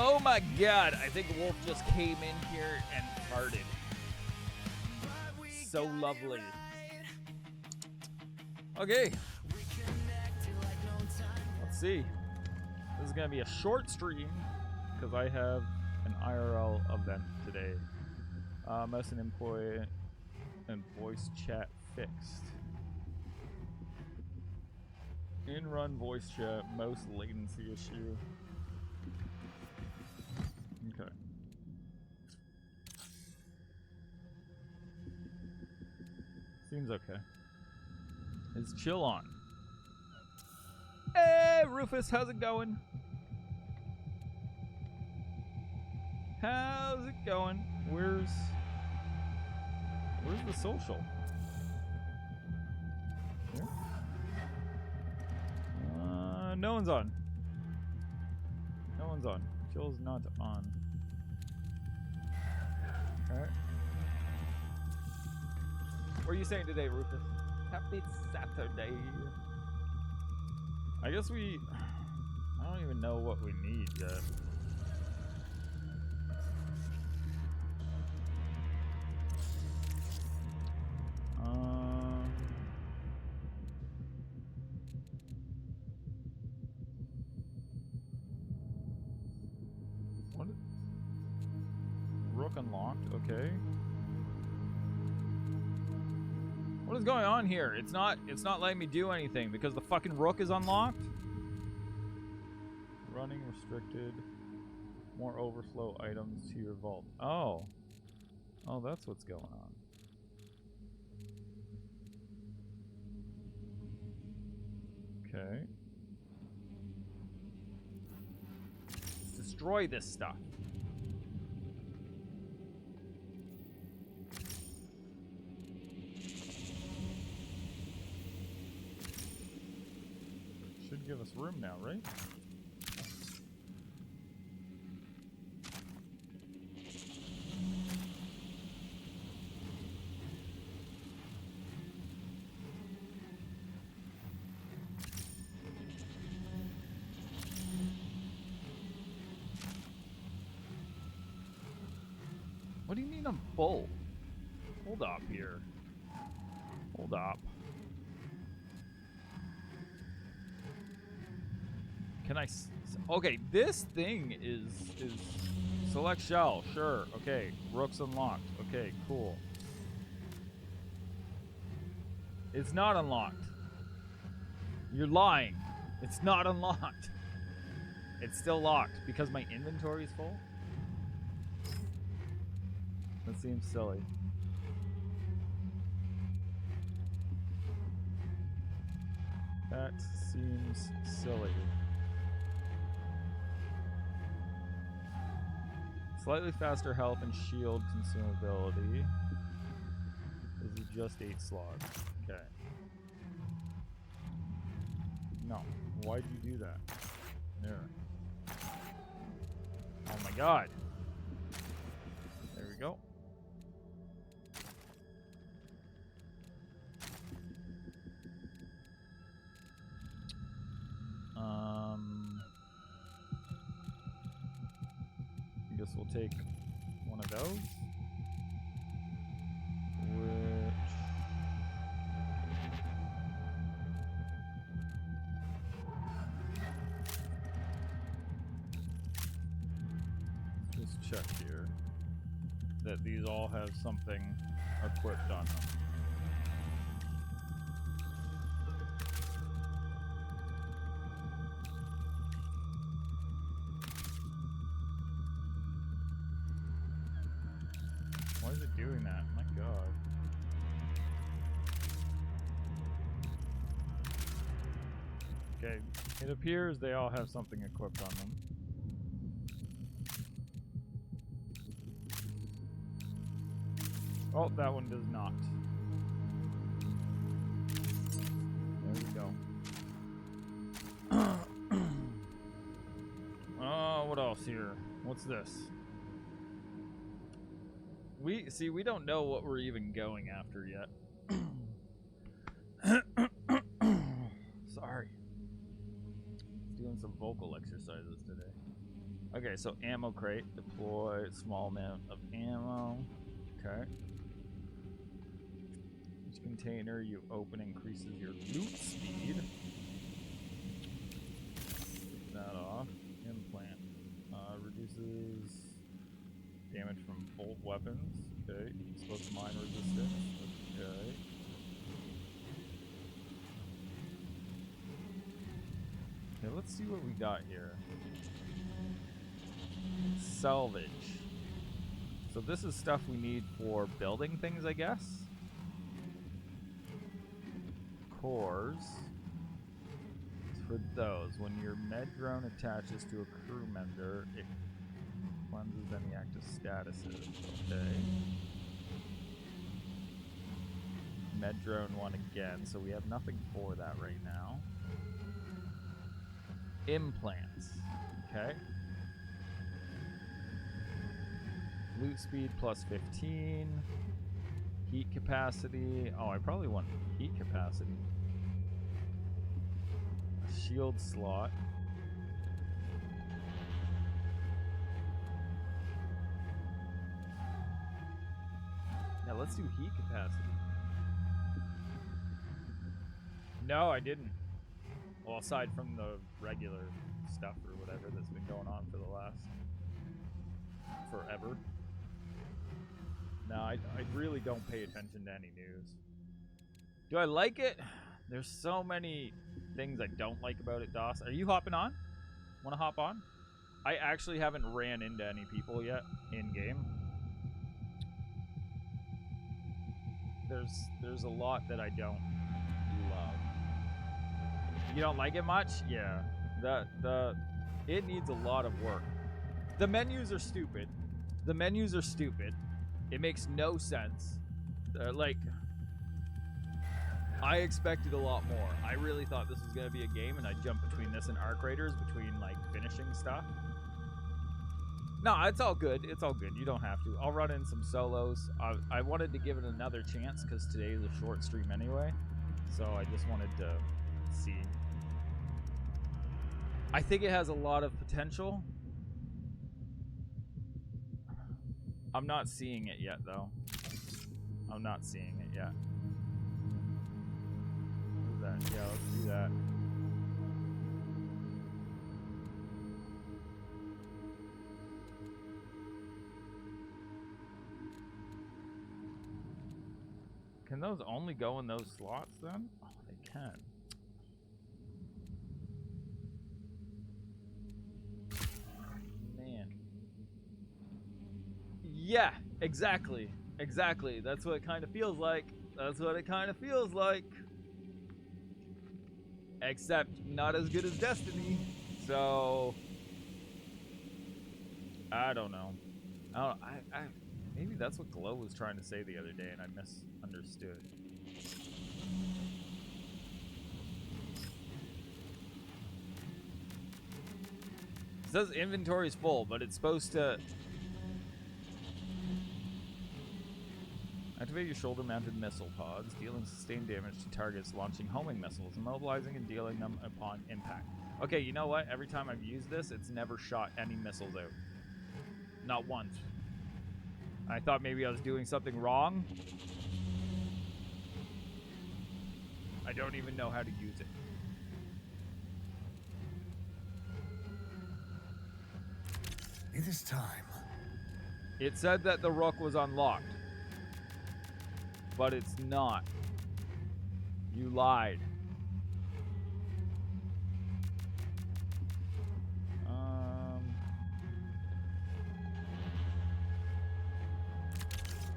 Oh my god, I think Wolf just came in here and farted. So lovely. Okay. Let's see. This is going to be a short stream because I have an IRL event today. Mouse and employee and voice chat fixed. In-run voice chat, mouse latency issue. Okay. Seems okay. Is chill on? Hey, Rufus, how's it going? How's it going? Where's the social? Here? No one's on. No one's on. Chill's not on. Alright. What are you saying today, Rufus? Happy Saturday. I guess I don't even know what we need yet. What? Rook unlocked, okay. What is going on here? It's not letting me do anything because the fucking rook is unlocked. Running restricted. More overflow items to your vault. Oh. Oh, that's what's going on. Okay. Let's destroy this stuff. Should give us room now, right? What do you mean I'm full? Hold up here. Hold up. Can I... Okay, this thing is select shell. Sure. Okay. Rook's unlocked. Okay, cool. It's not unlocked. You're lying. It's not unlocked. It's still locked because my inventory is full? That seems silly. That seems silly. Slightly faster health and shield consumability. This is just 8 slots. Okay. No. Why'd you do that? There. Oh my god. There we go. I guess we'll take one of those. Which... Just check here that these all have something equipped on them. Why is it doing that? My god. Okay, it appears they all have something equipped on them. Oh, that one does not. There we go. Oh, what else here? What's this? We don't know what we're even going after yet. Sorry. Doing some vocal exercises today. Okay, so ammo crate. Deploy small amount of ammo. Okay. Each container you open increases your loot speed. Take that off. Implant. Reduces damage from bolt weapons. Okay. Explosive mine resistance. Okay. Okay, let's see what we got here. Salvage. So this is stuff we need for building things, I guess. Cores. It's for those. When your med drone attaches to a crew member, it cleanses any active statuses. Okay. Med drone one again, so we have nothing for that right now. Implants. Okay. Loot speed plus 15. Heat capacity. Oh, I probably want heat capacity. A shield slot. Yeah, let's do heat capacity. No, I didn't. Well, aside from the regular stuff or whatever that's been going on for the last forever. No, I really don't pay attention to any news. Do I like it? There's so many things I don't like about it, DOS. Are you hopping on? Want to hop on? I actually haven't ran into any people yet in-game. There's a lot that I don't love. You don't like it much? Yeah. It needs a lot of work. The menus are stupid. The menus are stupid. It makes no sense. Like, I expected a lot more. I really thought this was going to be a game, and I jumped between this and Arc Raiders, between, like, finishing stuff. No, it's all good. It's all good. You don't have to. I'll run in some solos. I wanted to give it another chance, because today is a short stream anyway. So I just wanted to see. I think it has a lot of potential. I'm not seeing it yet, though. I'm not seeing it yet. What is that? Yeah, let's do that. Can those only go in those slots, then? Oh, they can. Man. Yeah, exactly. Exactly. That's what it kind of feels like. That's what it kind of feels like. Except not as good as Destiny. So I don't know. Maybe that's what Glow was trying to say the other day and I misunderstood. It says inventory is full, but it's supposed to activate your shoulder-mounted missile pods, dealing sustained damage to targets launching homing missiles, immobilizing and dealing them upon impact. Okay, you know what? Every time I've used this, it's never shot any missiles out. Not once. I thought maybe I was doing something wrong. I don't even know how to use it. It is time. It said that the Rook was unlocked. But it's not. You lied.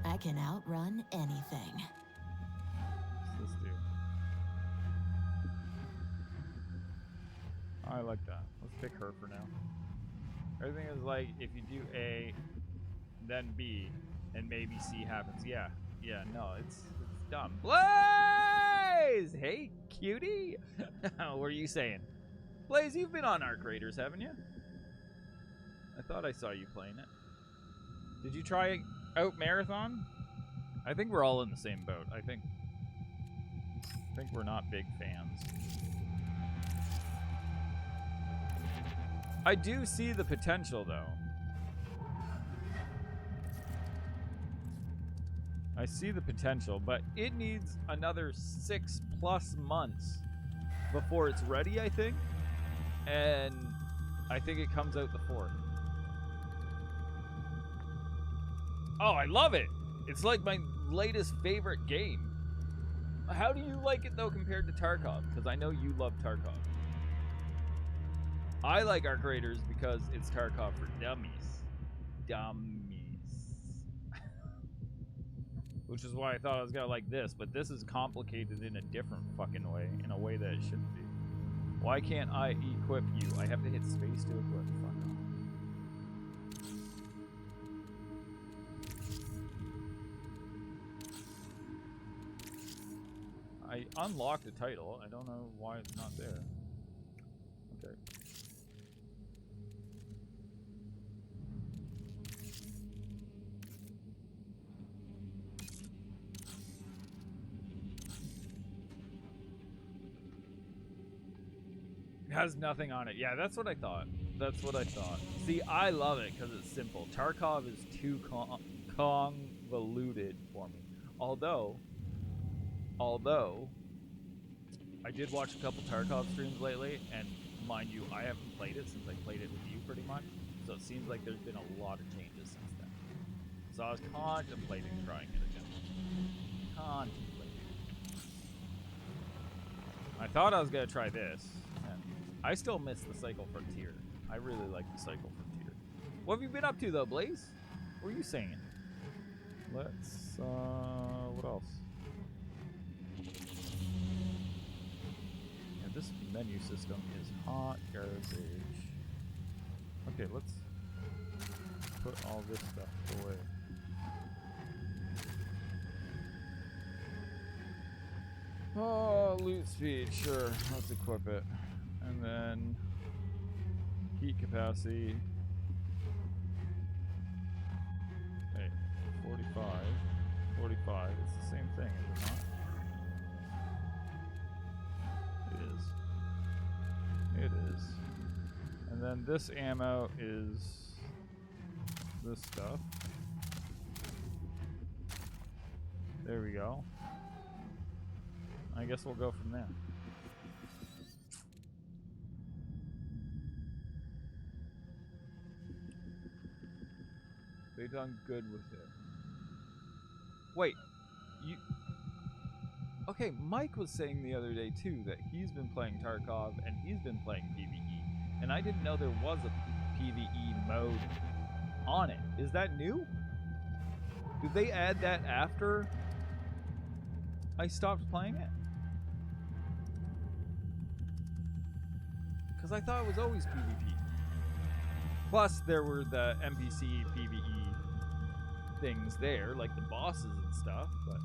I can outrun anything. What's this do? I like that. Let's pick her for now. Everything is like, if you do A, then B, and maybe C happens. Yeah. Yeah, no, it's dumb. Blaze! Hey, cutie! What were you saying? Blaze, you've been on Arc Raiders, haven't you? I thought I saw you playing it. Did you try out Marathon? I think we're all in the same boat. I think we're not big fans. I do see the potential, though. I see the potential, but it needs another 6+ months before it's ready, I think. And I think it comes out the 4th. Oh, I love it! It's like my latest favorite game. How do you like it, though, compared to Tarkov? Because I know you love Tarkov. I like Arc Raiders because it's Tarkov for dummies. Which is why I thought I was gonna like this, but this is complicated in a different fucking way, in a way that it shouldn't be. Why can't I equip you? I have to hit space to equip. Fuck off. I unlocked the title. I don't know why it's not there. Okay. It has nothing on it. Yeah, that's what I thought. That's what I thought. See, I love it because it's simple. Tarkov is too convoluted for me. Although, I did watch a couple Tarkov streams lately, and mind you, I haven't played it since I played it with you pretty much. So it seems like there's been a lot of changes since then. So I was contemplating trying it again. I thought I was going to try this. I still miss the Cycle Frontier. I really like the Cycle Frontier. What have you been up to, though, Blaze? What are you saying? Let's, what else? Yeah, this menu system is hot garbage. Okay, let's put all this stuff away. Oh, loot speed, sure. Let's equip it. And then heat capacity. Hey, 45. 45. It's the same thing, is it not? It is. It is. And then this ammo is this stuff. There we go. I guess we'll go from there. They done good with it. Wait, you... Okay, Mike was saying the other day, too, that he's been playing Tarkov and he's been playing PvE. And I didn't know there was a PvE mode on it. Is that new? Did they add that after I stopped playing it? Because I thought it was always PvP. Plus, there were the NPC PvE things there, like the bosses and stuff, but...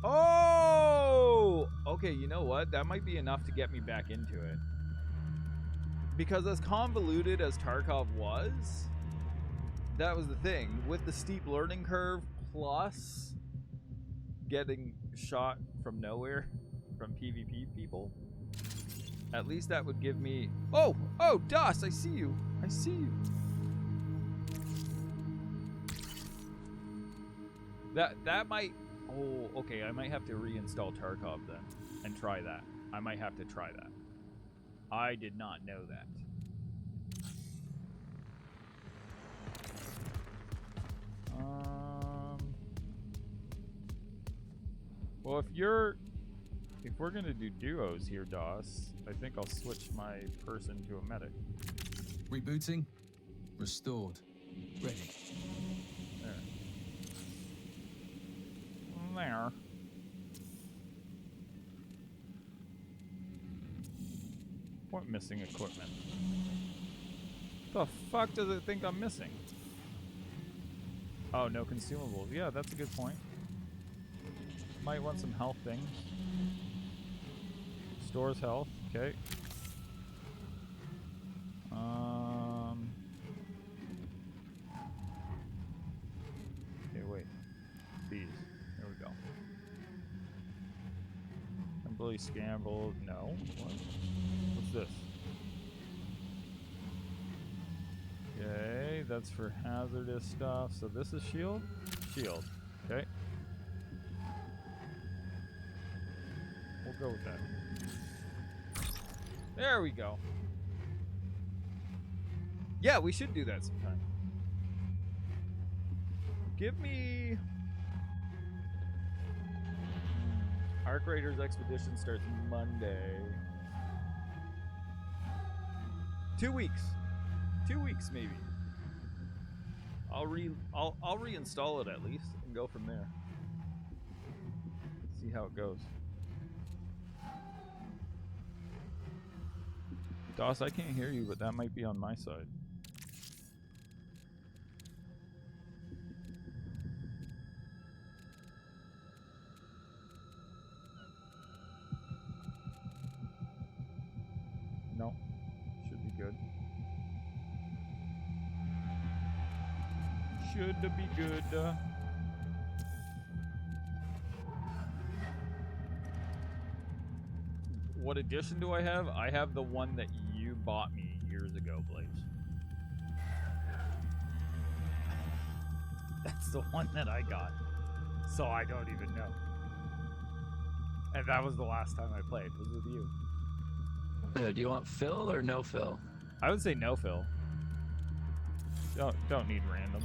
Oh! Okay, you know what? That might be enough to get me back into it. Because as convoluted as Tarkov was, that was the thing. With the steep learning curve, plus getting shot from nowhere from PvP people, at least that would give me... Oh! Oh, Das, I see you! I see you. That might... Oh, okay, I might have to reinstall Tarkov then and try that. I might have to try that. I did not know that. Well, if we're gonna do duos here, DOS, I think I'll switch my person to a medic. Rebooting. Restored. Ready. There. There. What missing equipment? The fuck does it think I'm missing? Oh, no consumables. Yeah, that's a good point. Might want some health things. Stores health. Okay. Okay, wait. These. There we go. Temporarily scrambled. No. What? What's this? that's for hazardous stuff. So this is shield? Shield. Okay. We'll go with that. There we go. Yeah, we should do that sometime. Give me... Arc Raiders Expedition starts Monday. 2 weeks. 2 weeks, maybe. I'll reinstall it at least and go from there. See how it goes. Doss, I can't hear you, but that might be on my side. No. Should be good. Should be good. What edition do I have? I have the one that you bought me years ago, Blaze. That's the one that I got. So I don't even know. And that was the last time I played, was with you. Do you want fill or no fill? I would say no fill. Don't need random.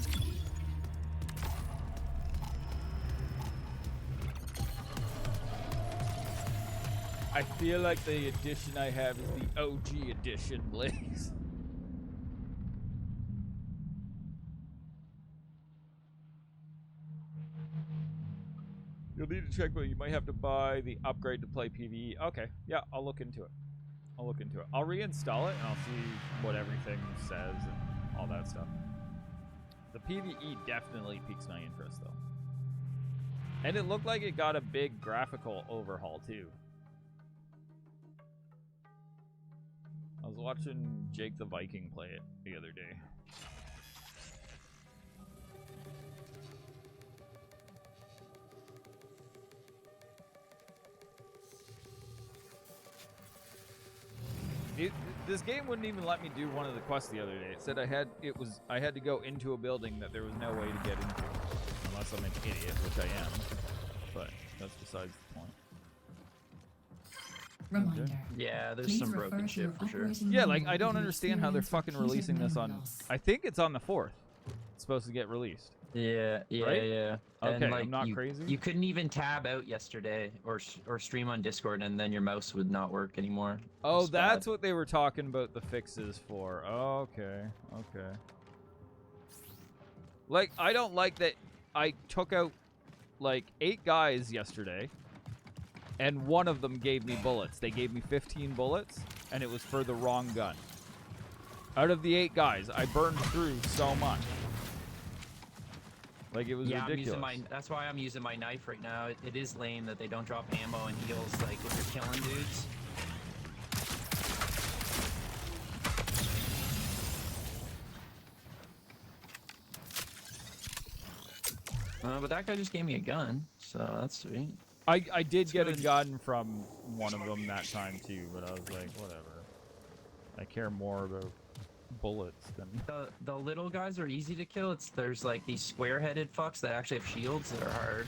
I feel like the edition I have is the OG edition, Blaze. You'll need to check, but you might have to buy the upgrade to play PvE. Okay, yeah, I'll look into it. I'll look into it. I'll reinstall it and I'll see what everything says and all that stuff. The PvE definitely piques my interest, though. And it looked like it got a big graphical overhaul, too. I was watching Jake the Viking play it the other day. This game wouldn't even let me do one of the quests the other day. It said I had to go into a building that there was no way to get into, unless I'm an idiot, which I am. But that's besides the point. Reminder. Yeah, there's Please some refer broken to shit your for sure. operating Yeah, like manual I don't if you understand how they're experience fucking repeated releasing this memory on. loss. I think it's on the 4th. It's supposed to get released. Yeah, Right? yeah. Okay, And, like, I'm not you, crazy. You couldn't even tab out yesterday or stream on Discord, and then your mouse would not work anymore. Oh, It's that's bad. what they were talking about the fixes for. Oh, okay, okay. Like, I don't like that I took out, like, 8 guys yesterday, and one of them gave me bullets. They gave me 15 bullets, and it was for the wrong gun. Out of the 8 guys, I burned through so much. Like, it was ridiculous. That's why I'm using my knife right now. It is lame that they don't drop ammo and heals, like, if you're killing dudes. But that guy just gave me a gun, so that's sweet. I did get a good. gun from one of them that time, too, but I was like, whatever. I care more about bullets than... The little guys are easy to kill. There's like these square-headed fucks that actually have shields that are hard.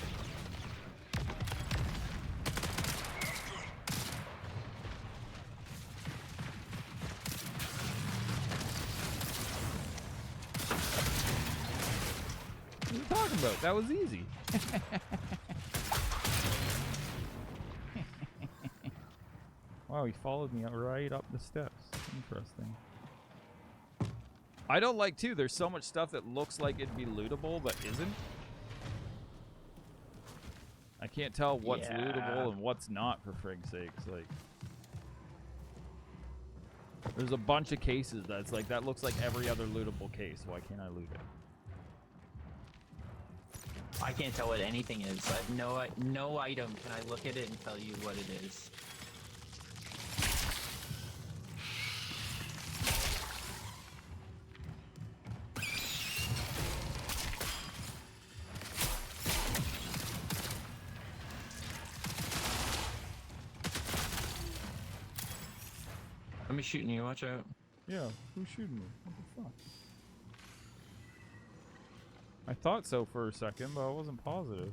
What are you talking about? That was easy. Wow, he followed me right up the steps. Interesting. I don't like, too, there's so much stuff that looks like it'd be lootable, but isn't. I can't tell what's lootable and what's not, for frig's sakes. Like, there's a bunch of cases that's like, that looks like every other lootable case. Why can't I loot it? I can't tell what anything is. I have no item can I look at it and tell you what it is. I'm shooting you, watch out. Yeah, who's shooting me? What the fuck? I thought so for a second, but I wasn't positive.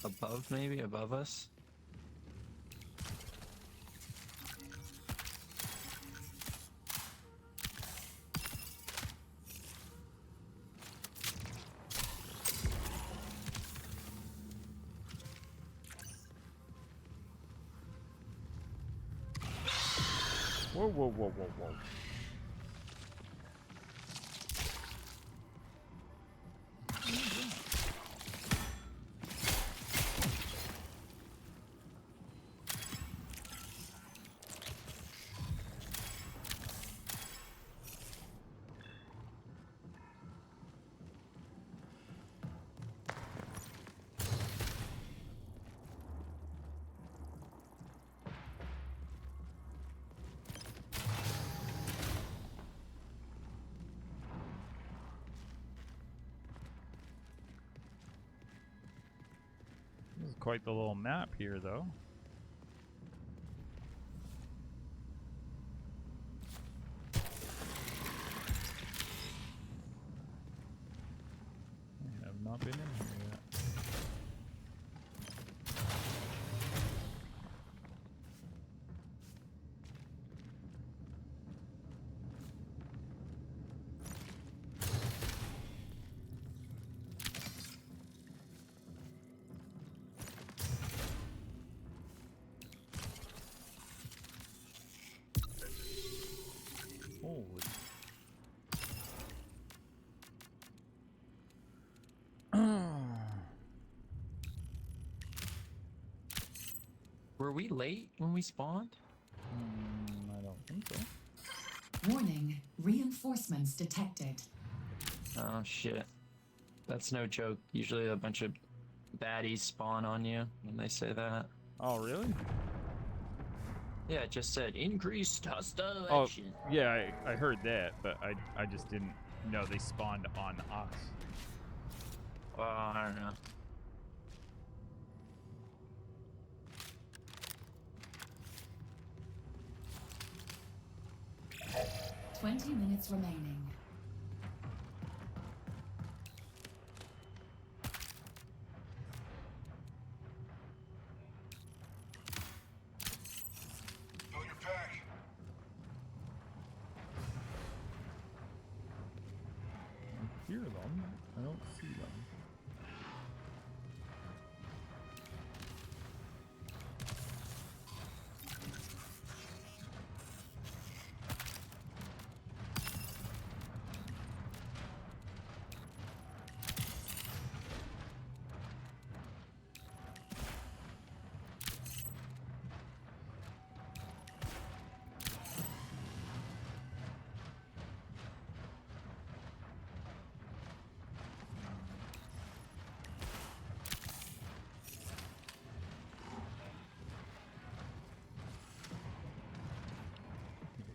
Above, maybe? Above us? Whoa, whoa, whoa, whoa, whoa. This is quite the little map here, though. I have not been in here yet. Holy. Were we late when we spawned? I don't think so. Warning, reinforcements detected. Oh shit. That's no joke. Usually a bunch of baddies spawn on you when they say that. Oh, really? Yeah, it just said increased hostile Oh, action. yeah, I heard that, but I just didn't know they spawned on us. Well, I don't know. 20 minutes remaining. Fill your pack. I hear them. I don't see them.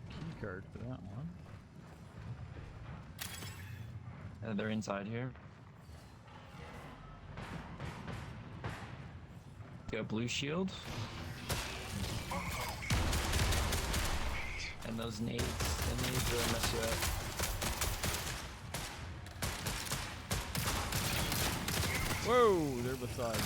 Key card for that one. They're inside here. Got blue shield. And those nades. The nades really mess you up. Whoa, they're beside you.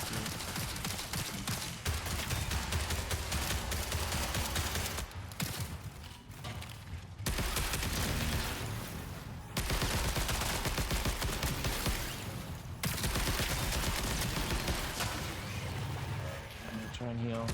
Try and heal.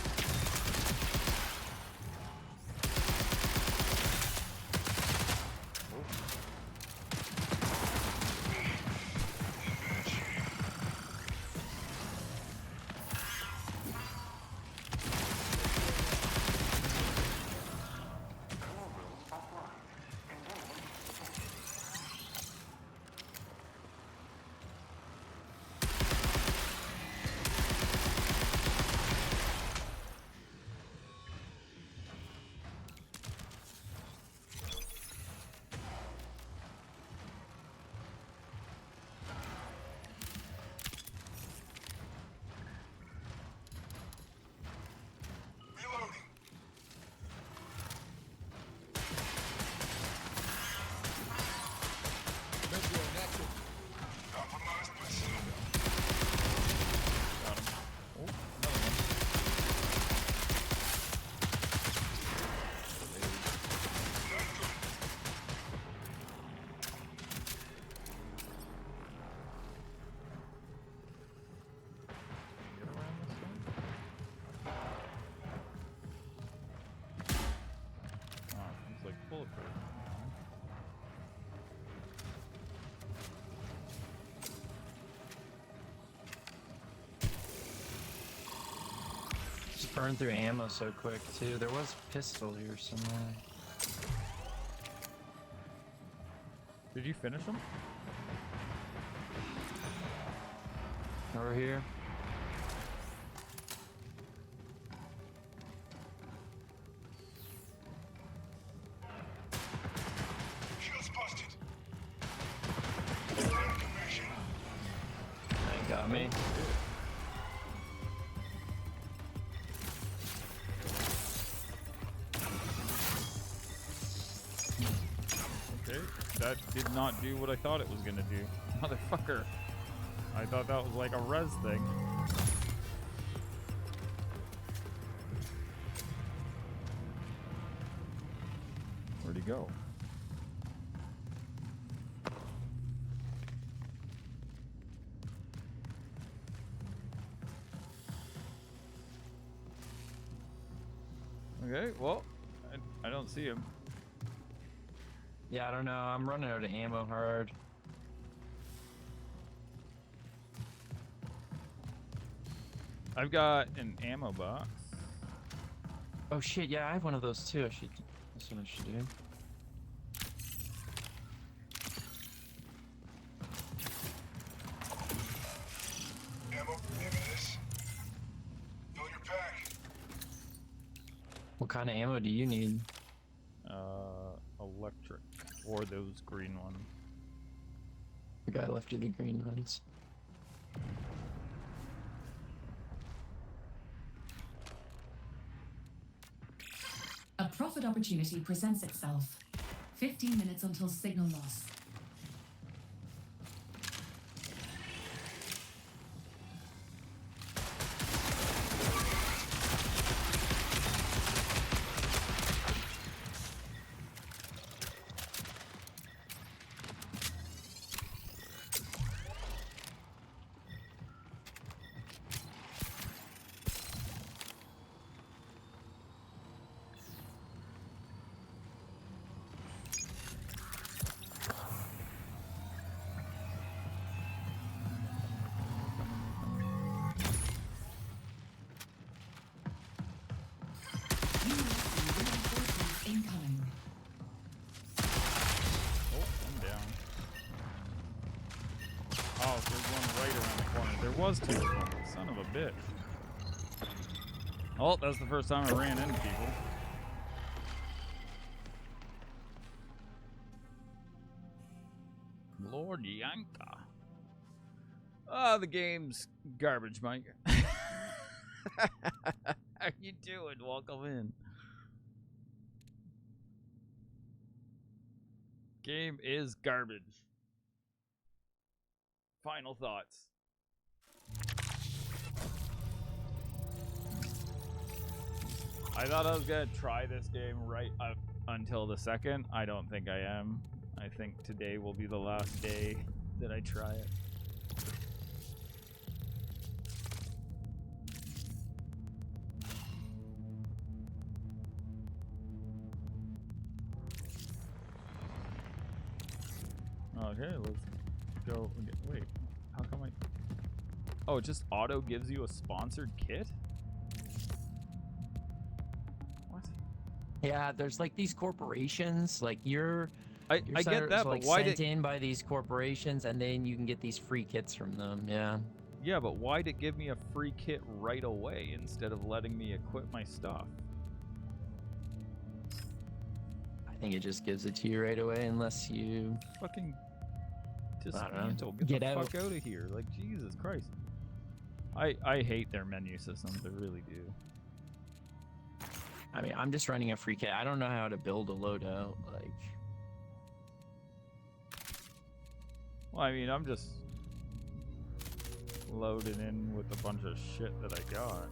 burn through ammo so quick too. There was a pistol here somewhere. Did you finish them? Over here. Shields busted. They got me. Okay, that did not do what I thought it was gonna do. Motherfucker. I thought that was like a res thing. Where'd he go? Okay, well, I don't see him. Yeah, I don't know. I'm running out of ammo hard. I've got an ammo box. Oh shit, yeah, I have one of those too. That's what I should do. Ammo, give me this. Fill your pack. What kind of ammo do you need? Electric. Or those green ones. The guy left you the green ones. A profit opportunity presents itself. 15 minutes until signal loss. Incoming. Oh, I'm down. Oh, there's one right around the corner. There was two of them. Son of a bitch. Oh, that's the first time I ran into people. Lord Yanka. Ah, the game's garbage, Mike. How you doing? Welcome in. Game is garbage. Final thoughts. I thought I was gonna try this game right up until the second. I don't think I am. I think today will be the last day that I try it. Okay, let's go. Wait, how come I... Oh, it just auto gives you a sponsored kit? What? Yeah, there's like these corporations, like your I get that, like but why sent did... in by these corporations, and then you can get these free kits from them. Yeah. Yeah, but why'd it give me a free kit right away instead of letting me equip my stuff? I think it just gives it to you right away, unless you Fucking I don't know. dismantle. Get the fuck out of here. Like, Jesus Christ. I hate their menu systems. I really do. I mean, I'm just running a free kit. I don't know how to build a loadout. Like, Well, I mean, I'm just loading in with a bunch of shit that I got.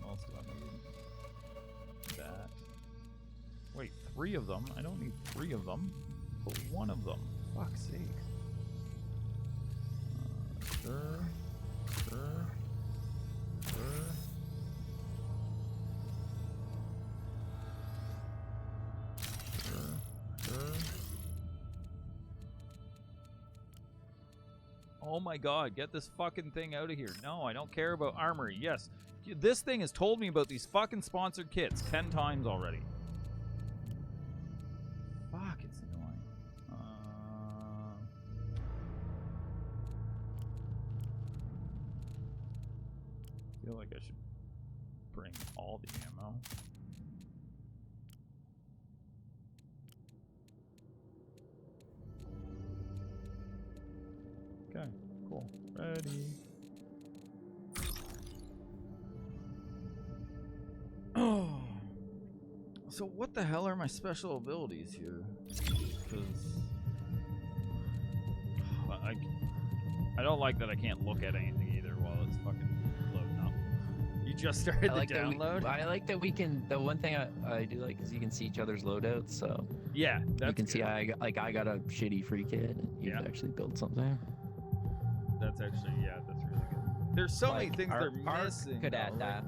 What else do I need? That. Wait, 3 of them? I don't need 3 of them. But 1 of them. Fuck's sake. Sure. Oh my god, get this fucking thing out of here. No, I don't care about armory. Yes, this thing has told me about these fucking sponsored kits 10 times already. Fuck, it's annoying. I feel like I should bring all the ammo. Okay, cool. Ready. Oh. So what the hell are my special abilities here? Because I don't like that I can't look at anything either while it's fucking loading up. You just started the download? I like that we can. The one thing I do like is you can see each other's loadouts. So yeah, that's you can good. see I got a shitty free kit. And you can actually build something. That's actually, yeah, that's really good. There's so many things they're missing. Could add that.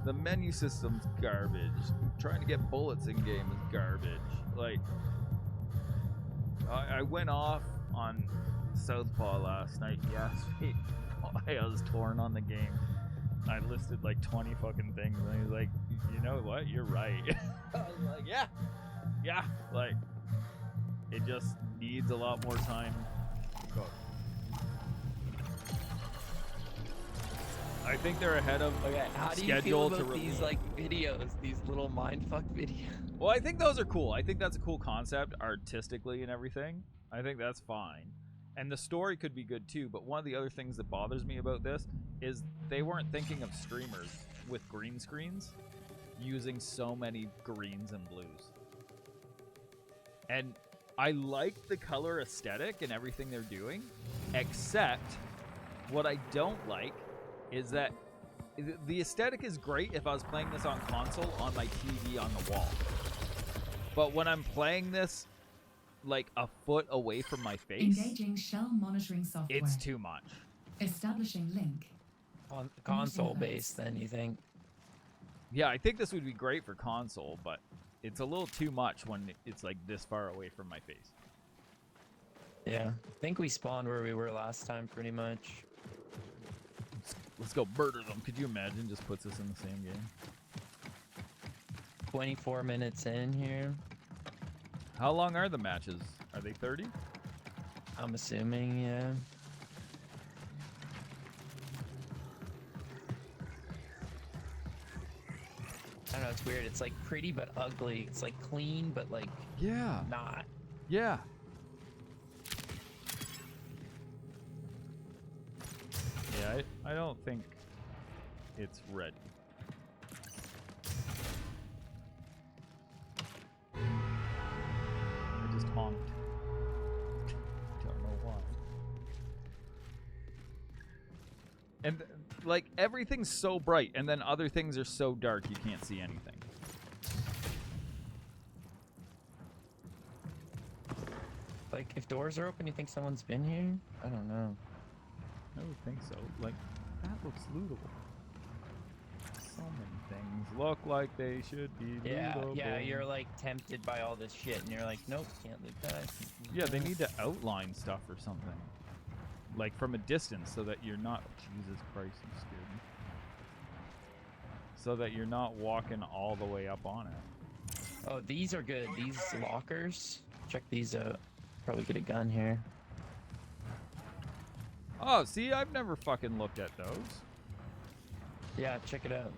The menu system's garbage. Trying to get bullets in game is garbage. Like, I went off on Southpaw last night. Yeah, I was torn on the game. I listed like 20 fucking things, and he was like, "You know what? You're right." I was like, "Yeah." Like, it just needs a lot more time to cook. I think they're ahead of How do you schedule feel to about these like videos, these little mindfuck videos? Well, I think those are cool. I think that's a cool concept artistically and everything. I think that's fine. And the story could be good too, but one of the other things that bothers me about this is they weren't thinking of streamers with green screens using so many greens and blues. And I like the color aesthetic and everything they're doing, except what I don't like is that the aesthetic is great if I was playing this on console on my TV on the wall. But when I'm playing this like a foot away from my face, Engaging shell monitoring software. it's too much. Establishing link. On console based, then you think? Yeah, I think this would be great for console, but it's a little too much when it's like this far away from my face. Yeah, I think we spawned where we were last time, pretty much. Let's go murder them. Could you imagine? Just puts us in the same game. 24 minutes in here. How long are the matches? Are they 30? I'm assuming, yeah. I don't know, it's weird. It's like pretty but ugly. It's like clean but like not. Yeah. Yeah, I don't think it's ready. I just honked. Don't know why. And like everything's so bright, and then other things are so dark you can't see anything. Like if doors are open, you think someone's been here? I don't know. I would think so. Like, that looks lootable. So many things look like they should be lootable. Yeah, you're like tempted by all this shit, and you're like, nope, can't loot that. Yeah, they need to outline stuff or something. Like, from a distance, so that you're not... Jesus Christ, you scared me. So that you're not walking all the way up on it. Oh, these are good. These lockers. Check these out. Probably get a gun here. Oh, see, I've never fucking looked at those. Yeah, check it out.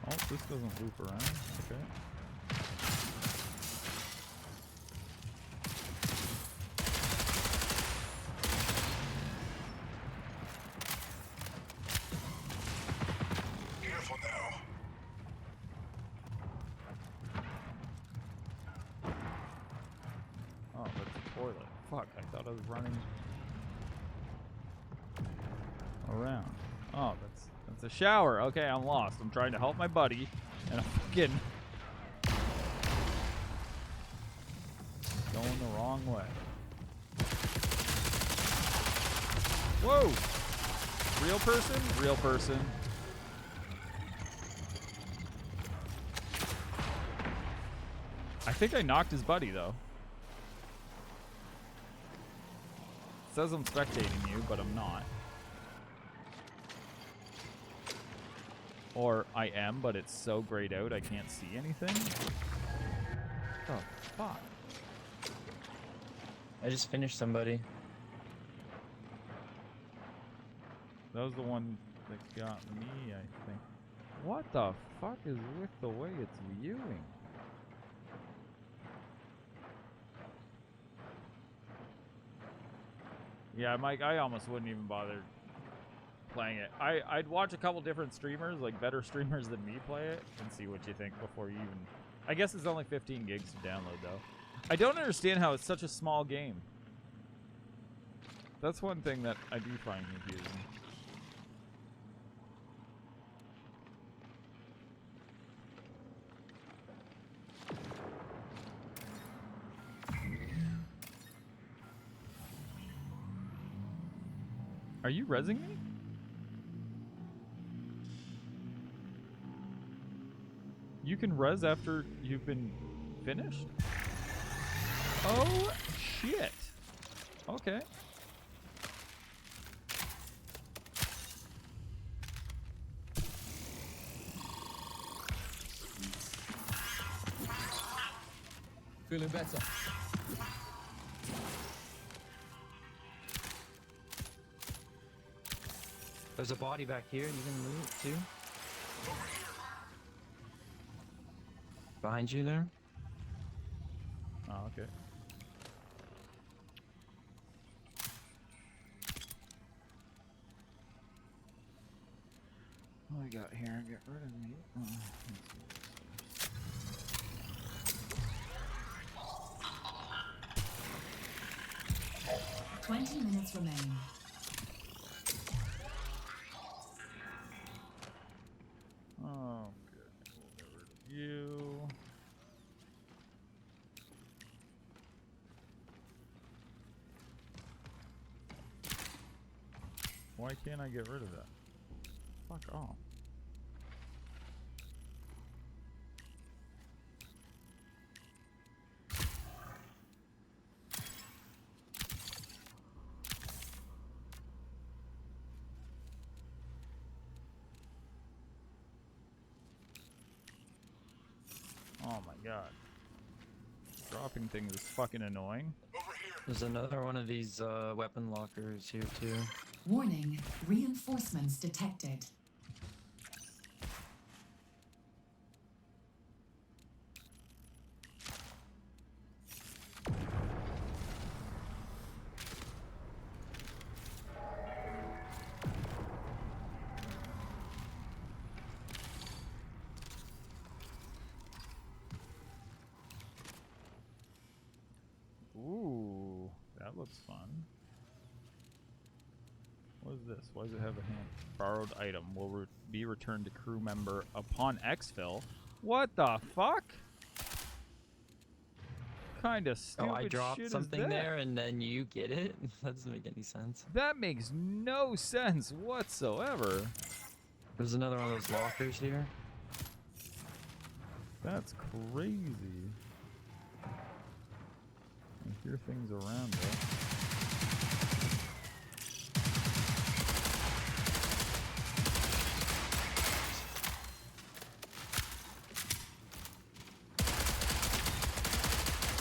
Oh, this doesn't loop around. Okay. Careful now. Oh, that's a toilet. Fuck, I thought I was running around. Oh, that's a shower. Okay, I'm lost. I'm trying to help my buddy, and I'm fucking going the wrong way. Whoa! Real person? Real person. I think I knocked his buddy, though. It says I'm spectating you, but I'm not. Or I am, but it's so grayed out I can't see anything. What the fuck? I just finished somebody. That was the one that got me, I think. What the fuck is with the way it's viewing? Yeah, Mike, I almost wouldn't even bother playing it. I'd watch a couple different streamers, like better streamers than me play it, and see what you think before you even... I guess it's only 15 gigs to download, though. I don't understand how it's such a small game. That's one thing that I do find confusing. Are you rezzing me? You can res after you've been finished? Oh, shit. Okay. Feeling better. There's a body back here. You can loot too. Behind you there. Oh, okay. What do we got here? Get rid of me. Oh, let's see. 20 minutes remain. Oh, good. We'll get rid of you. Why can't I get rid of that? Fuck off. Oh my god. Dropping things is fucking annoying. There's another one of these weapon lockers here too. Warning, reinforcements detected. Ooh, that looks fun. What is this? Why does it have a hand? Borrowed item will be returned to crew member upon exfil. What the fuck? Kind of stupid Oh, I dropped shit something is that? there and then you get it? That doesn't make any sense. That makes no sense whatsoever. There's another one of those lockers here. That's crazy. I hear things around though.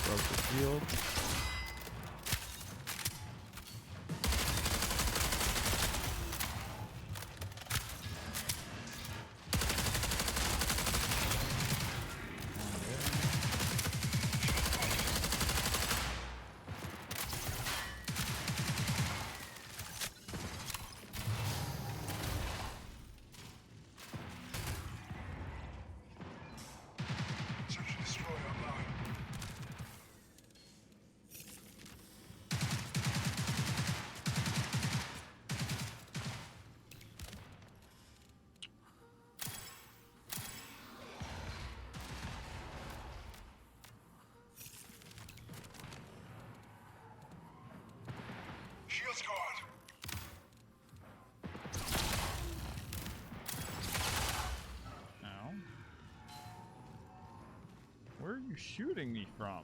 Broke the shield. Search and destroy online. Shield's gone. Ow. Where are you shooting? shooting me from?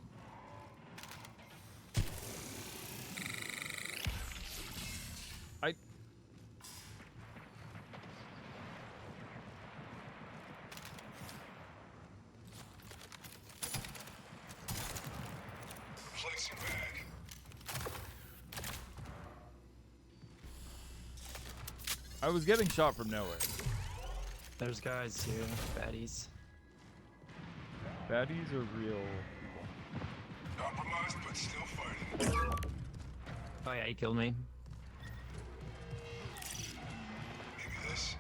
Placing bag. I was getting shot from nowhere. There's guys here, baddies. Baddies are real people. Compromised, but still fighting. Oh yeah, he killed me. Maybe this.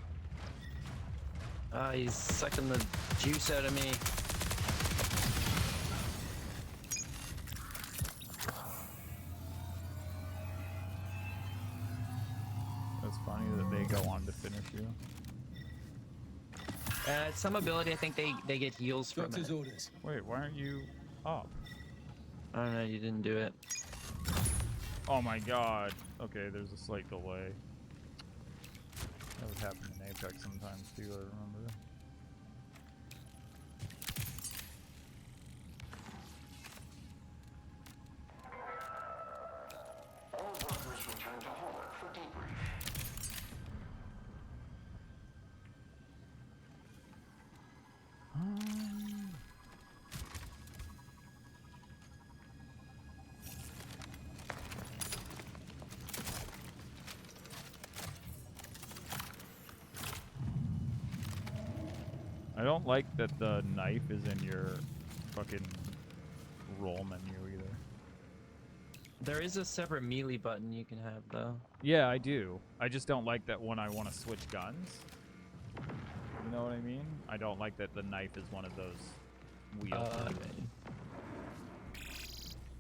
He's sucking the juice out of me. It's funny that they go on to finish you. Some ability, I think they get heals from Doctor's it. orders. Wait, why aren't you up? I don't know, you didn't do it. Oh my god. Okay, there's a slight delay. That would happen in Apex sometimes too, I remember. All workers return to Holler for debrief. I don't like that the knife is in your fucking roll menu either. There is a separate melee button you can have though. Yeah, I do. I just don't like that when I want to switch guns. You know what I mean? I don't like that the knife is one of those wheels. Okay.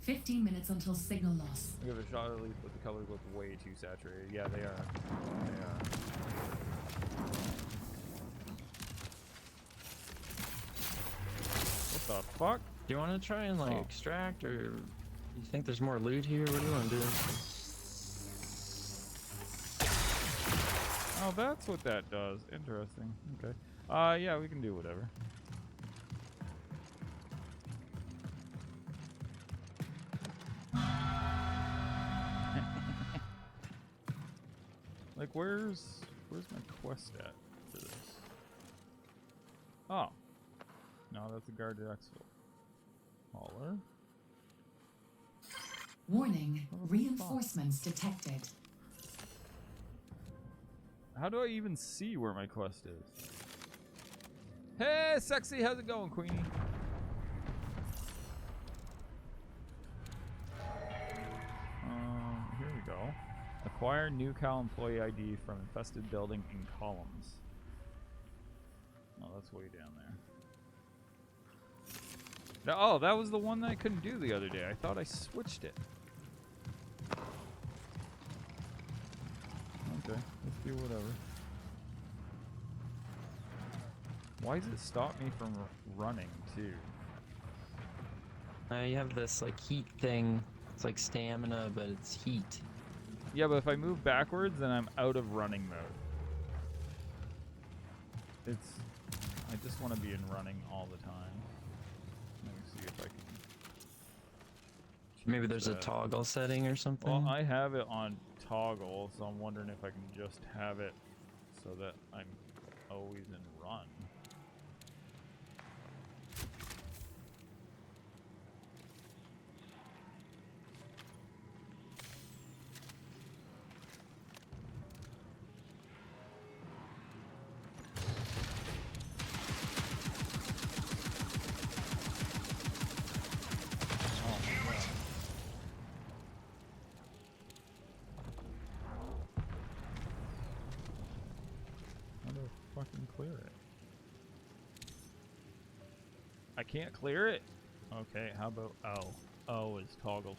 15 minutes until signal loss. I give it a shot at least, but the colors look way too saturated. Yeah, they are. They are. What the fuck? Do you want to try and like Oh. extract, or you think there's more loot here? What do you want to do? Oh, that's what that does. Interesting. Okay. Yeah, we can do whatever. Like, where's my quest at for this? Oh. No, that's a guarded exfil. Hauler. Warning, What the fuck? reinforcements detected. How do I even see where my quest is? Hey, sexy, how's it going, Queenie? Here we go. Acquire new Cal employee ID from infested building in columns. Oh, that's way down there. Oh, that was the one that I couldn't do the other day. I thought I switched it. Okay, let's do whatever. Why does it stop me from running, too? You have this like heat thing. It's like stamina, but it's heat. Yeah, but if I move backwards, then I'm out of running mode. I just want to be in running all the time. Let me see if I can... Maybe there's a that. toggle setting or something. Well, I have it on toggle, so I'm wondering if I can just have it so that I'm always in run. How do I fucking clear it? I can't clear it? Okay, how about O? O is toggles.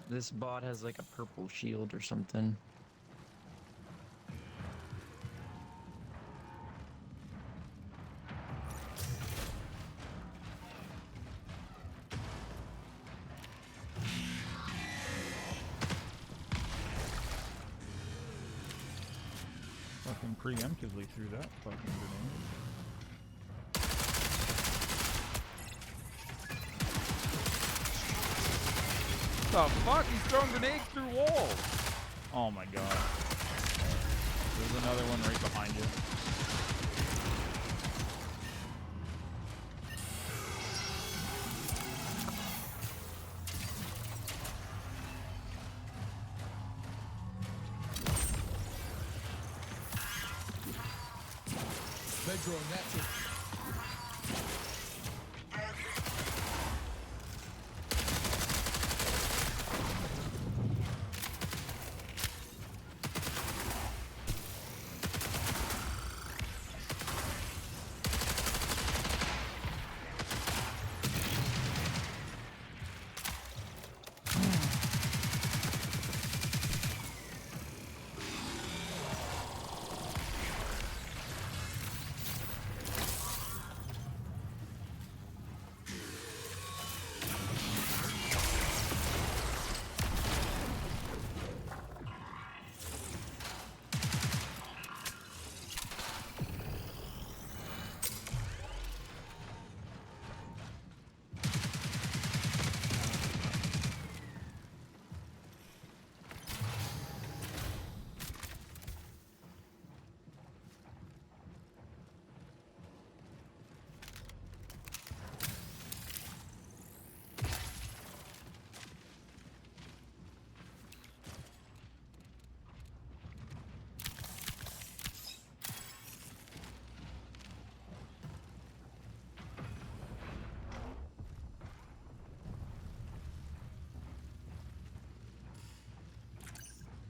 This bot has like a purple shield or something. Fuck Fucking preemptively threw that fucking grenade. What the fuck? He's throwing grenades through walls. Oh my god. There's another one right behind you. Metro natural.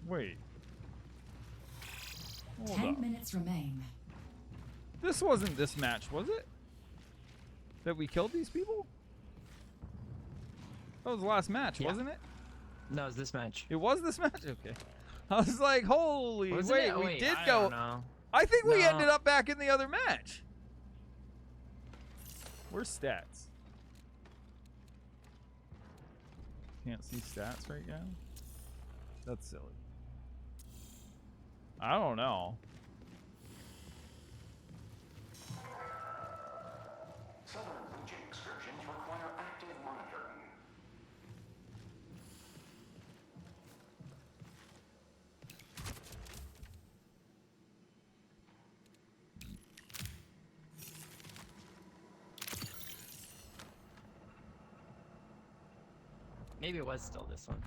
Wait. Hold 10 up. minutes remain. This wasn't this match, was it? That we killed these people? That was the last match, Yeah. wasn't it? No, it's this match. It was this match? Okay. I was like, holy, Wasn't wait, it? we Wait, did I go. don't know. I think we No. ended up back in the other match. Where's stats? Can't see stats right now? That's silly. I don't know. Southern Legion excursions require active monitoring. Maybe it was still this one.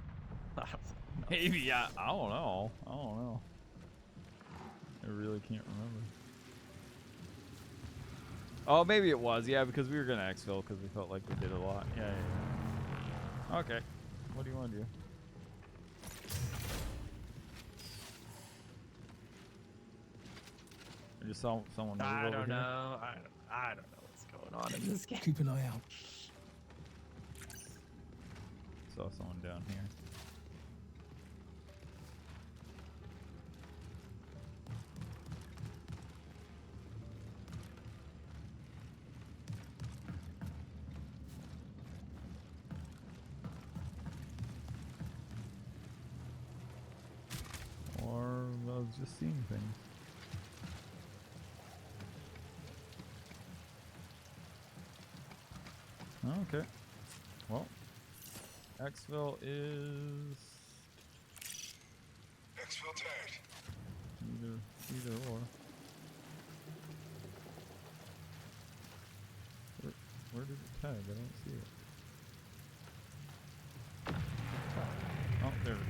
Maybe, I don't know. I don't know. I really can't remember. Oh, maybe it was. Yeah, because we were going to exfil because we felt like we did a lot. Yeah, yeah, yeah. Okay. What do you want to do? I just saw someone move I over don't here. know. I don't know what's going on in this game. Keep an eye out. Saw someone down here. Or I was just seeing things. Okay. Well, Xville is Exfil tagged. either or. Where did it tag? I don't see it. Oh, there it is.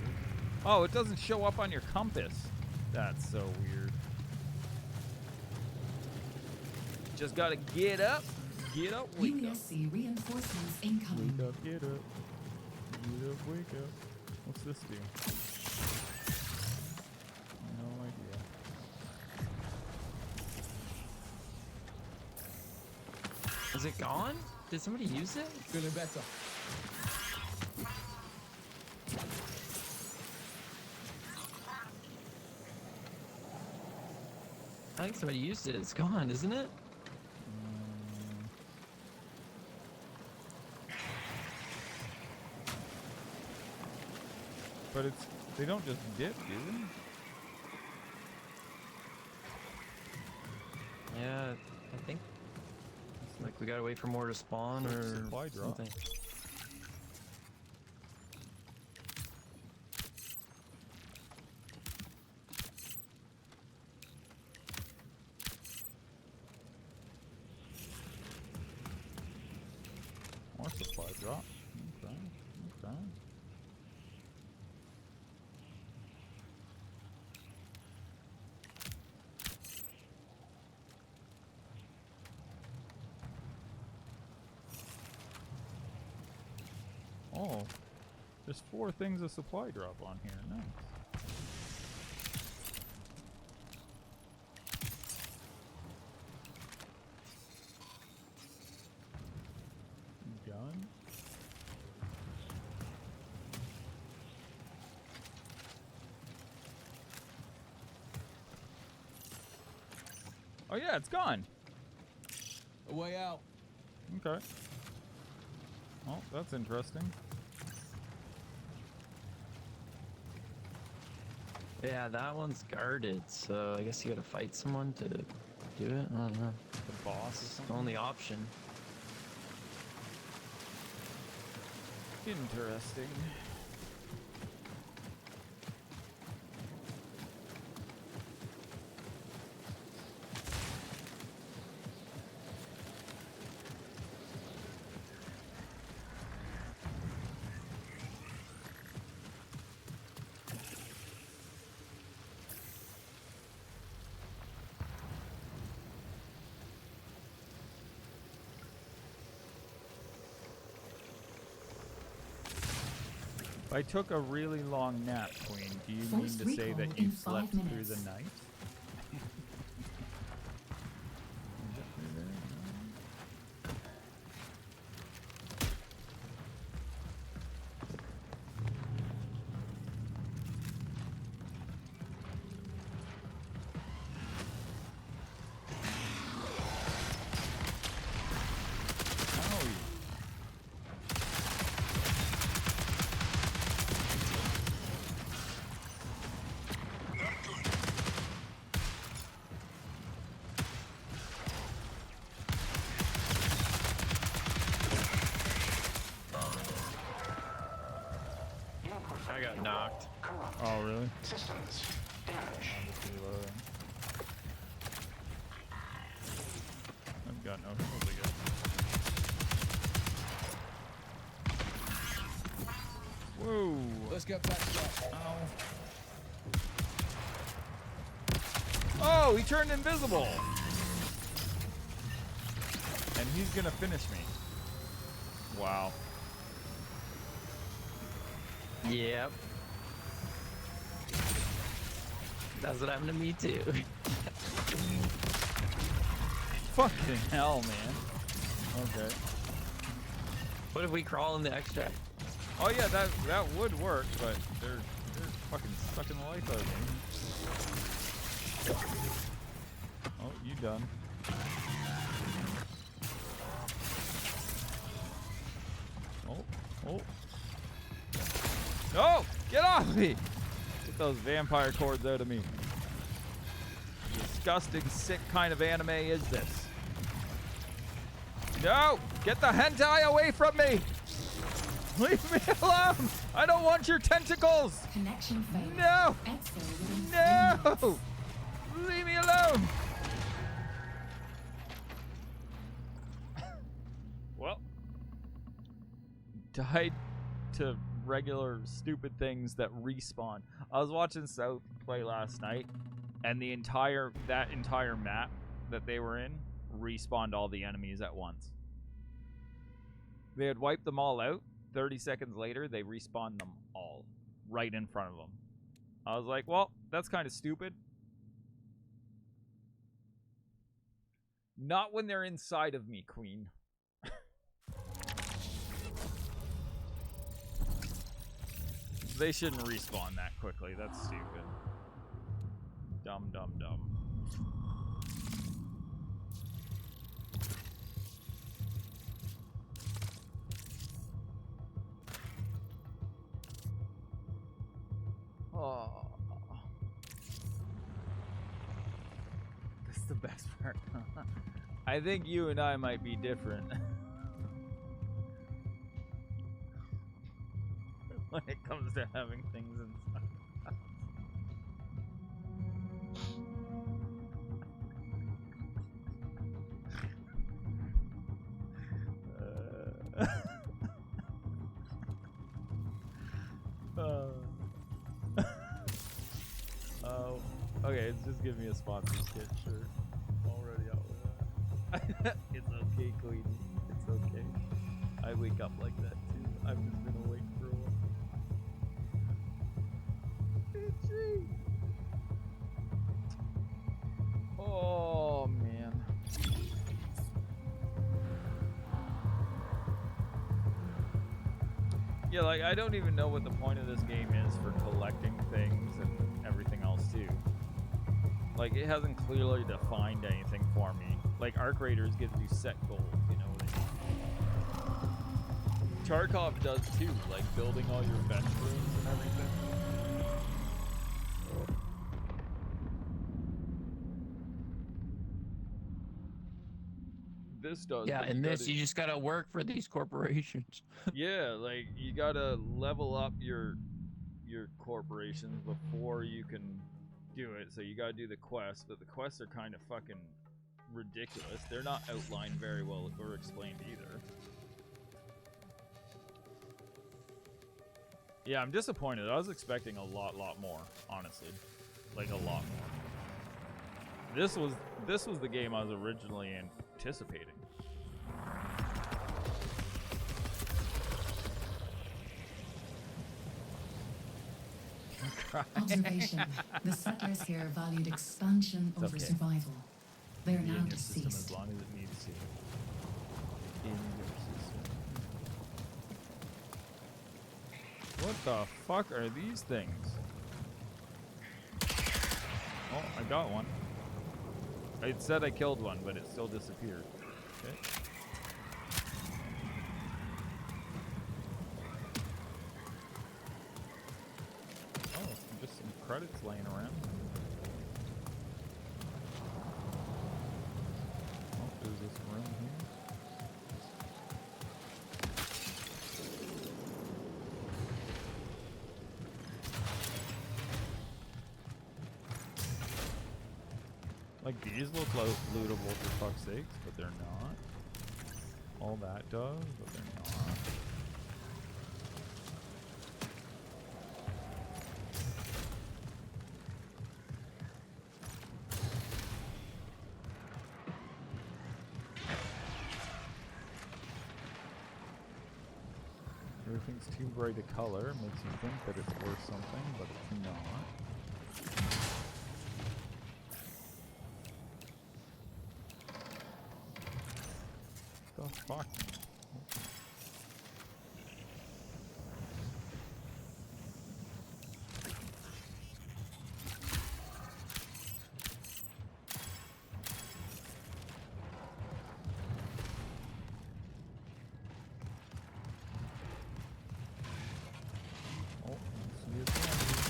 Oh, it doesn't show up on your compass. That's so weird. Just gotta get up, wake up. UESC reinforcements incoming. Wake up, get up. Get up, wake up. What's this do? No idea. Is it gone? Did somebody use it? Feeling better. I think somebody used it. It's gone, isn't it? But they don't just dip, do they? Yeah, I think like we gotta wait for more to spawn or Supply drop. something. More supply drop. Okay. Okay. Oh, there's 4 things of supply drop on here. Nice. Gun. Oh yeah, it's gone. A way out. Okay. Oh, that's interesting. Yeah, that one's guarded, so I guess you gotta fight someone to do it. I don't know. The boss or It's the something. only option. Interesting. I took a really long nap, Queen. Do you mean Forced to say recall that you in 5 slept through minutes. the night? I got knocked. Oh, really? Systems damage. I'm just reloading. I've got no totally good. Whoa! Let's get back to that. Oh, he turned invisible! And he's gonna finish me. Wow. Yep. That's what happened to me too. Fucking hell, man. Okay. What if we crawl in the extract? Oh yeah, that would work, but they're fucking sucking the life out of me. Oh, you done. Oh. No! Get off me! Get those vampire cords out of me. Disgusting, sick kind of anime is this? No! Get the hentai away from me! Leave me alone! I don't want your tentacles! Connection failed. No! Exfil within 3 minutes. No! Leave me alone! Well, died to regular stupid things that respawn. I was watching South play last night, and that entire map that they were in respawned all the enemies at once. They had wiped them all out. 30 seconds later, they respawned them all right in front of them. I was like, well, that's kind of stupid. Not when they're inside of me, Queen. They shouldn't respawn that quickly. That's stupid. Dumb, dumb, dumb. Oh. This is the best part. I think you and I might be different when it comes to having things inside. Okay, it's just give me a sponsorship, sure. Already out with that. It's okay, Queenie. It's okay. I wake up like that too. I've just been awake for a while. Itchy. Oh man. Yeah, like I don't even know what the point of this game is for collecting things and everything else too. Like it hasn't clearly defined anything for me. Like Arc Raiders gives you set goals, you know what I mean? Tarkov does too, like building all your bench rooms and everything. This does. Yeah, but in this, gotta, you just gotta work for these corporations. yeah, like you gotta level up your corporations before you can do it. So you gotta do the quests, but the quests are kind of fucking ridiculous. They're not outlined very well or explained either. Yeah, I'm disappointed. I was expecting a lot more, honestly. Like a lot more. This was the game I was originally anticipating. Observation. The settlers here valued expansion It's over okay. survival. They are Be now in your system as deceased. long as it needs to. In your system. What the fuck are these things? Oh, I got one. It said I killed one, but it still disappeared. Okay. Oh, just some credits laying around. Oh, there's this room here. Like these look lootable for fuck's sakes, but they're not. All that does, but they're not. Everything's too bright a color, makes you think that it's worth something, but it's not. The fuck? Oh, I see it down here.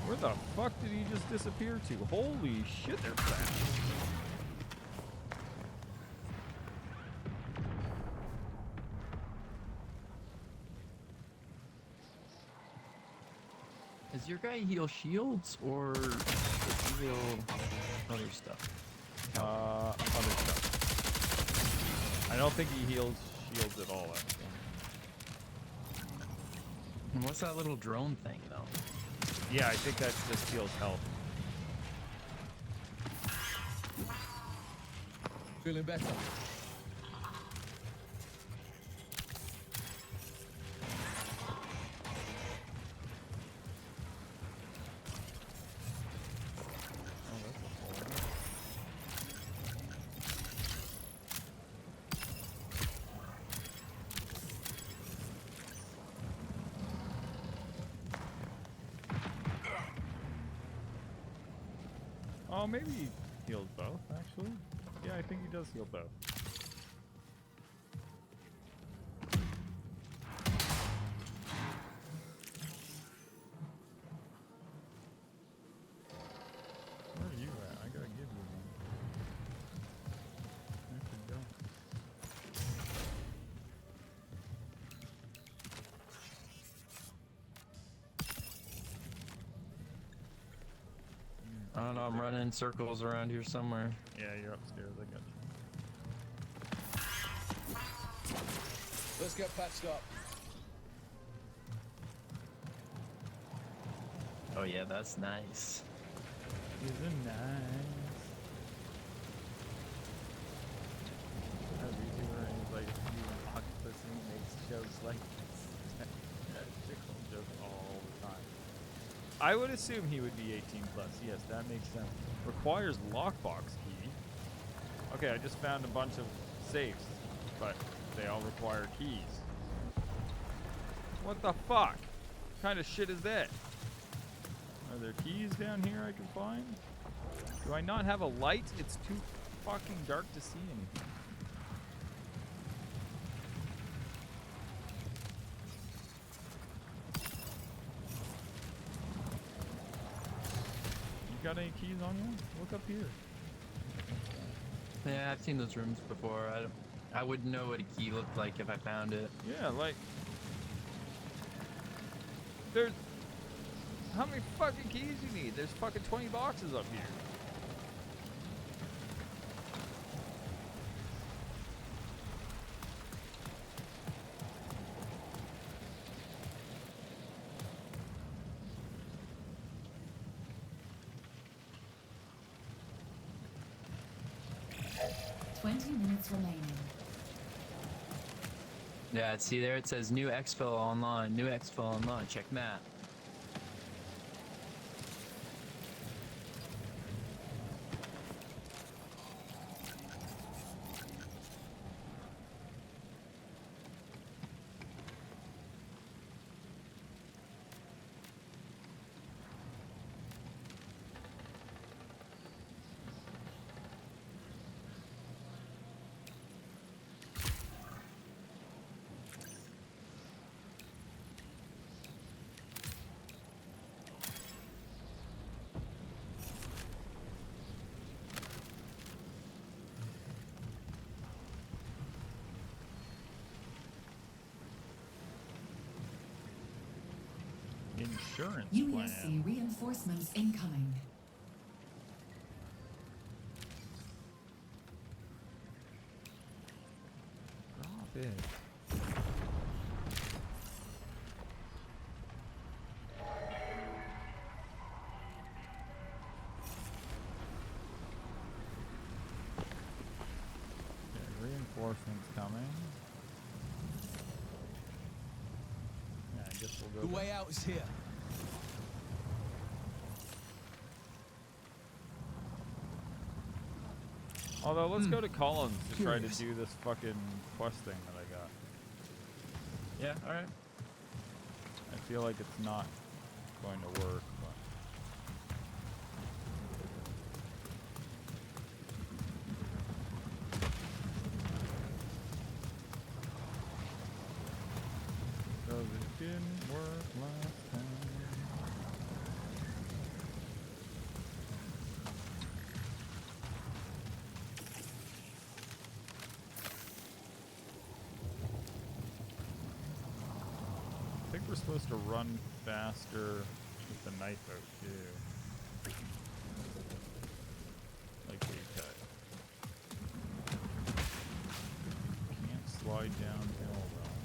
Where the fuck did he just disappear to? Holy shit, they're fast. Does your guy heal shields or does he heal other stuff? Other stuff. I don't think he heals shields at all, actually. And what's that little drone thing though? Yeah, I think that just heals health. Feeling better. Oh, maybe he heals both, actually. Yeah, I think he does heal both. I'm running in circles around here somewhere. Yeah, you're upstairs. I got you. Let's get patched up. Oh yeah, that's nice. Isn't nice. That YouTuber is like he's an octopus and he makes jokes like this. That tickle just all the time. I would assume he would be 18 plus. Yes, that makes sense. Requires lockbox key. Okay, I just found a bunch of safes, but they all require keys. What the fuck? What kind of shit is that? Are there keys down here I can find? Do I not have a light? It's too fucking dark to see anything. You got any keys on you? Look up here. Yeah, I've seen those rooms before. I wouldn't know what a key looked like if I found it. Yeah, like... There's... How many fucking keys you need? There's fucking 20 boxes up here. Remaining. Yeah, see there it says new exfil online. New exfil online. Check that. Insurance UESC plan. reinforcements incoming. Drop it. Okay, reinforcements coming. Yeah, I guess we'll go. The way out is here. Although, let's go to Collins to try to Curious. do this fucking quest thing that I got. Yeah, alright. I feel like it's not going to work, but... Because it didn't work last time. I think we're supposed to run faster with the knife out too. Like we cut. Can't slide downhill though.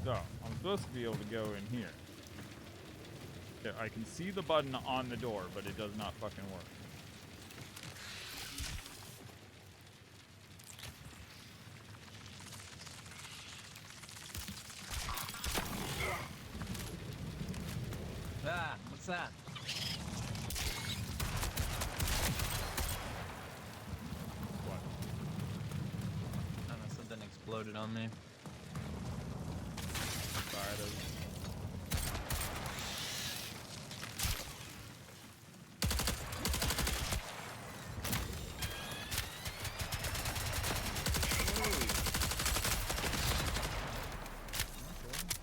So, I'm supposed to be able to go in here. Okay, I can see the button on the door, but it does not fucking work. Ah, what's that? What? I don't know, something exploded on me. Spiders.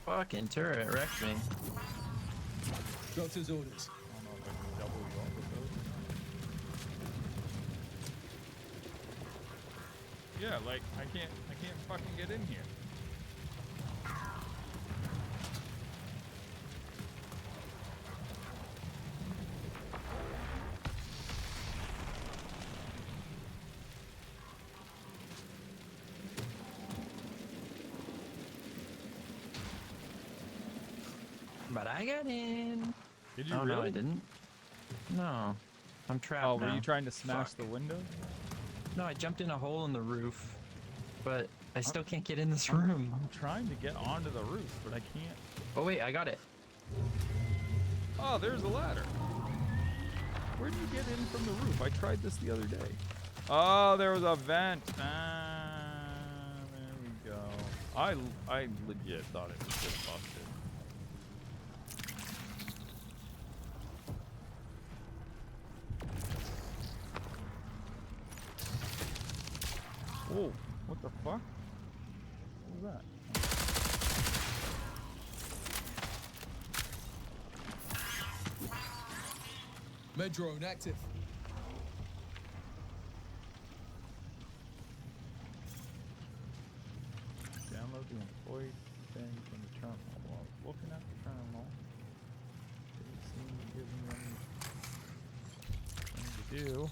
Fucking turret wrecked me. Doctor's orders. I don't know if I can double you up with those. Yeah, like I can't fucking get in here. But I got in. Did you Oh really? no, I didn't. No, I'm trapped Oh, now. were you trying to smash Fuck. the window? No, I jumped in a hole in the roof, but I still can't get in this room. I'm trying to get onto the roof, but I can't. Oh wait, I got it. Oh, there's a ladder. Where do you get in from the roof? I tried this the other day. Oh, there was a vent. Ah, there we go. I legit thought it was just busted. Whoa, what the fuck? What was that? Med drone active. Download the employee thing from the terminal. Well, I was looking at the terminal. Didn't seem to give me anything to do.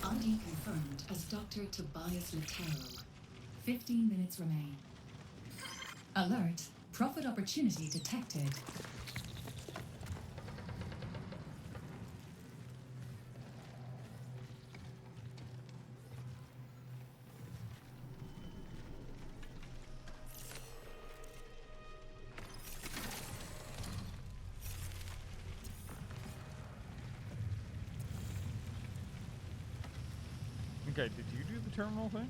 ID confirmed as Dr. Tobias Latero. 15 minutes remain. Alert. Profit opportunity detected. Okay, did you do the terminal thing?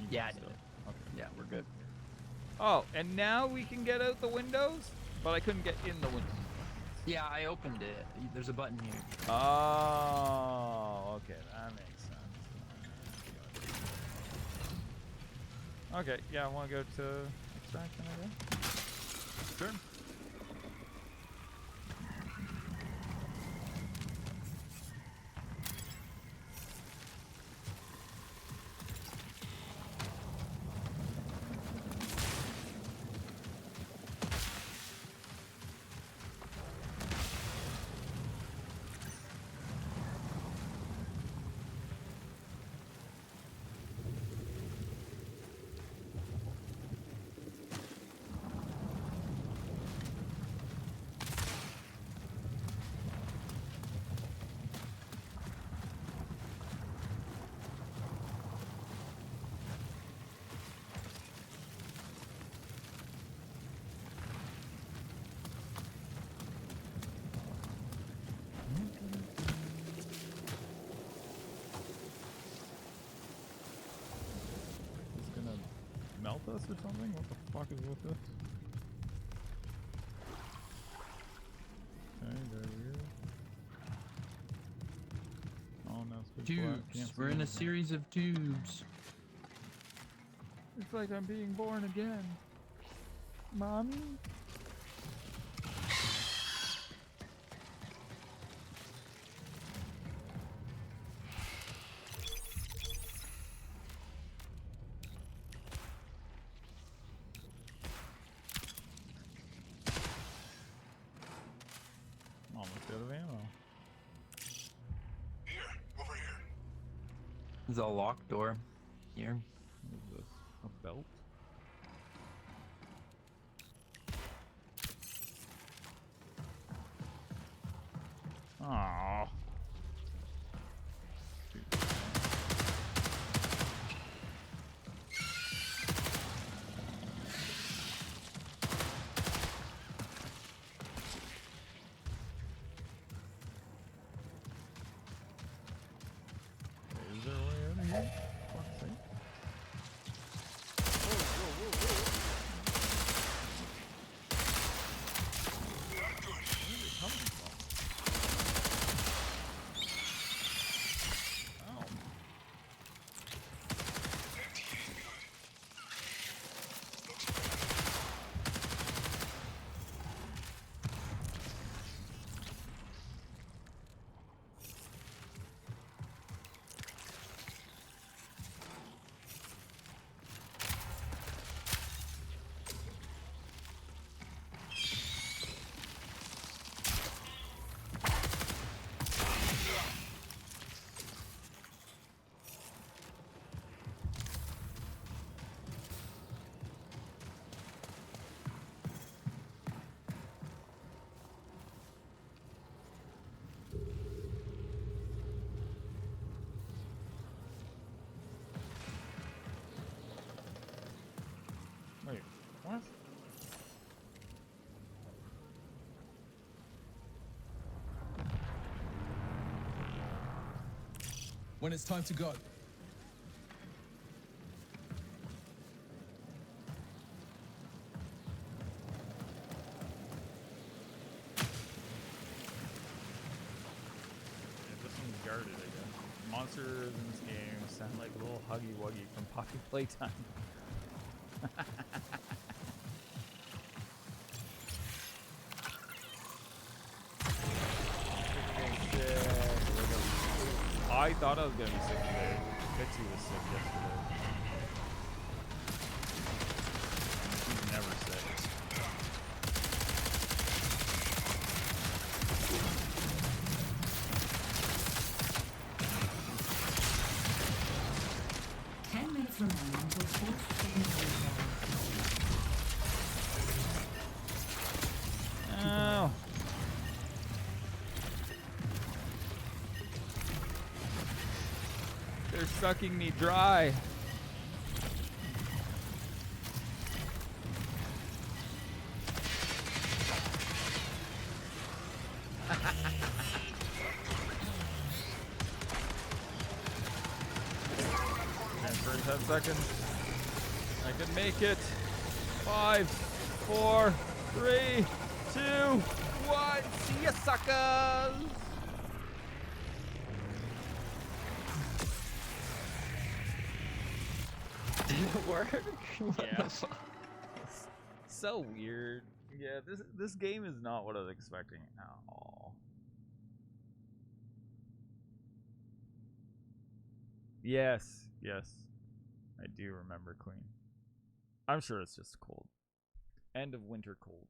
You Yeah, I must did have. it. Okay. Yeah, we're good. Oh, and now we can get out the windows? But I couldn't get in the window. Yeah, I opened it. There's a button here. Oh, okay, that makes sense. Okay, yeah, I want to go to extraction, I guess. Sure. It's gonna melt us or something? What the fuck is with this? Okay, very weird. Oh no, it's big black. Tubes. Can't We're see in a anything. series of tubes. It's like I'm being born again. Mommy? Almost out of ammo. Here, over here. There's a locked door here. What is this? A belt? Aww. Is there a way out of here? Fuck's sake. Not good. Where are they coming from? What? When it's time to go. This one's guarded, I guess. Monsters in this game sound like a little Huggy Wuggy from Poppy Playtime. I thought I was gonna be sick today. Bitsy was sick yesterday. She's never sick. Minutes remaining until fourth second. Oh. They're sucking me dry. And for 10 seconds, I can make it. 5, 4, 3, 2, 1. See ya, suckers! Did it work? What Yeah. the fuck? So weird. Yeah, this game is not what I was expecting at all. Yes, yes. I do remember Queen. I'm sure it's just cold. End of winter cold.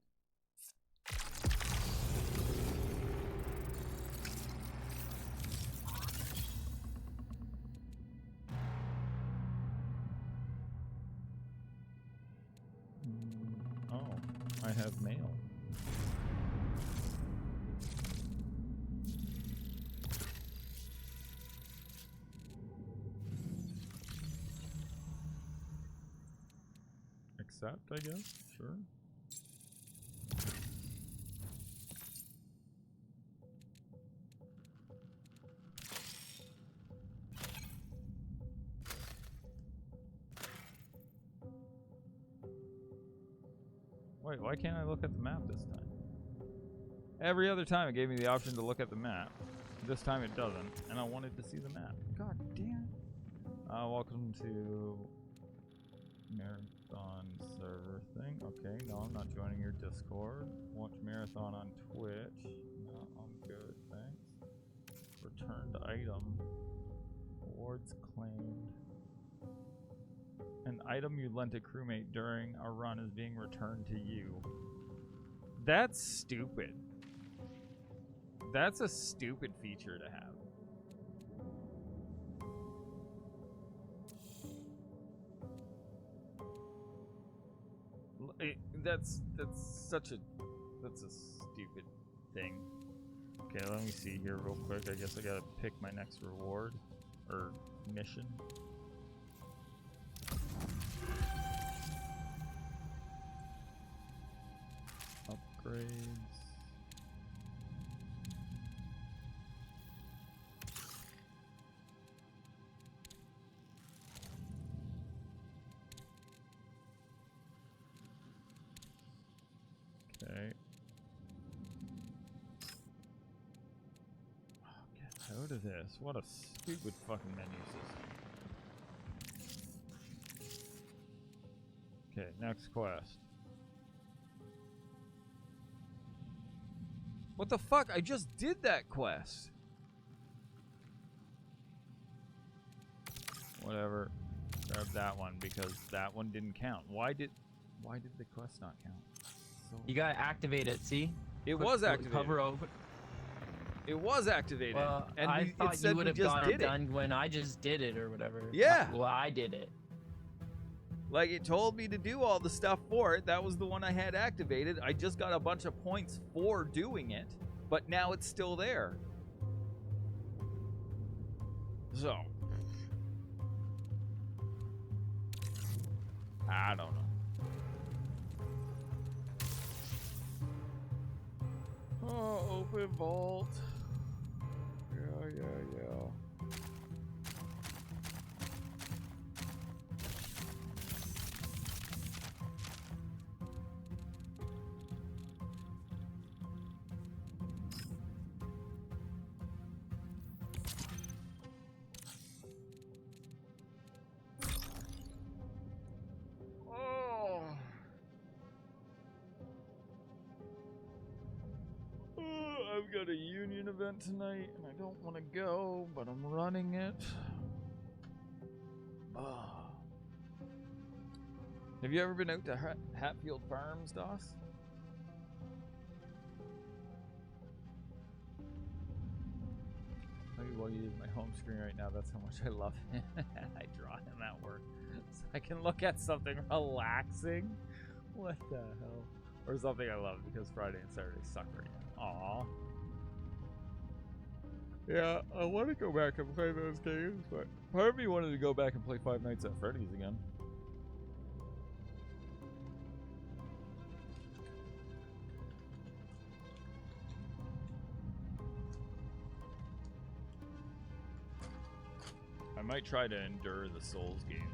Oh, I have mail. Accept, I guess. Sure. Wait, why can't I look at the map this time? Every other time it gave me the option to look at the map. This time it doesn't, and I wanted to see the map. God damn. Welcome to Marathon server thing. Okay, no, I'm not joining your Discord. Watch Marathon on Twitch. No, I'm good, thanks. Returned item. Awards claimed. An item you lent a crewmate during a run is being returned to you. That's stupid. That's a stupid feature to have. That's such a stupid thing. Okay, let me see here real quick. I guess I gotta pick my next reward or mission. Upgrades. Okay. Oh, get out of this. What a stupid fucking menu system. Okay, next quest. What the fuck? I just did that quest. Whatever. Grab that one because that one didn't count. Why did the quest not count? So You gotta activate it, see? it was activated. Hover over. It was activated. Well, and I thought it said you would we have just got did it it. done when I just did it or whatever. Yeah. Well, I did it. Like, it told me to do all the stuff for it. That was the one I had activated. I just got a bunch of points for doing it, but now it's still there. So, I don't know. with Vault. Yeah. I've got a union event tonight, and I don't want to go, but I'm running it. Have you ever been out to Hatfield Farms, Doss? While you use my home screen right now, that's how much I love it. I draw him at work so I can look at something relaxing. What the hell? Or something I love because Friday and Saturday suck right now. Aww. Yeah, I want to go back and play those games, but part of me wanted to go back and play Five Nights at Freddy's again. I might try to endure the Souls games.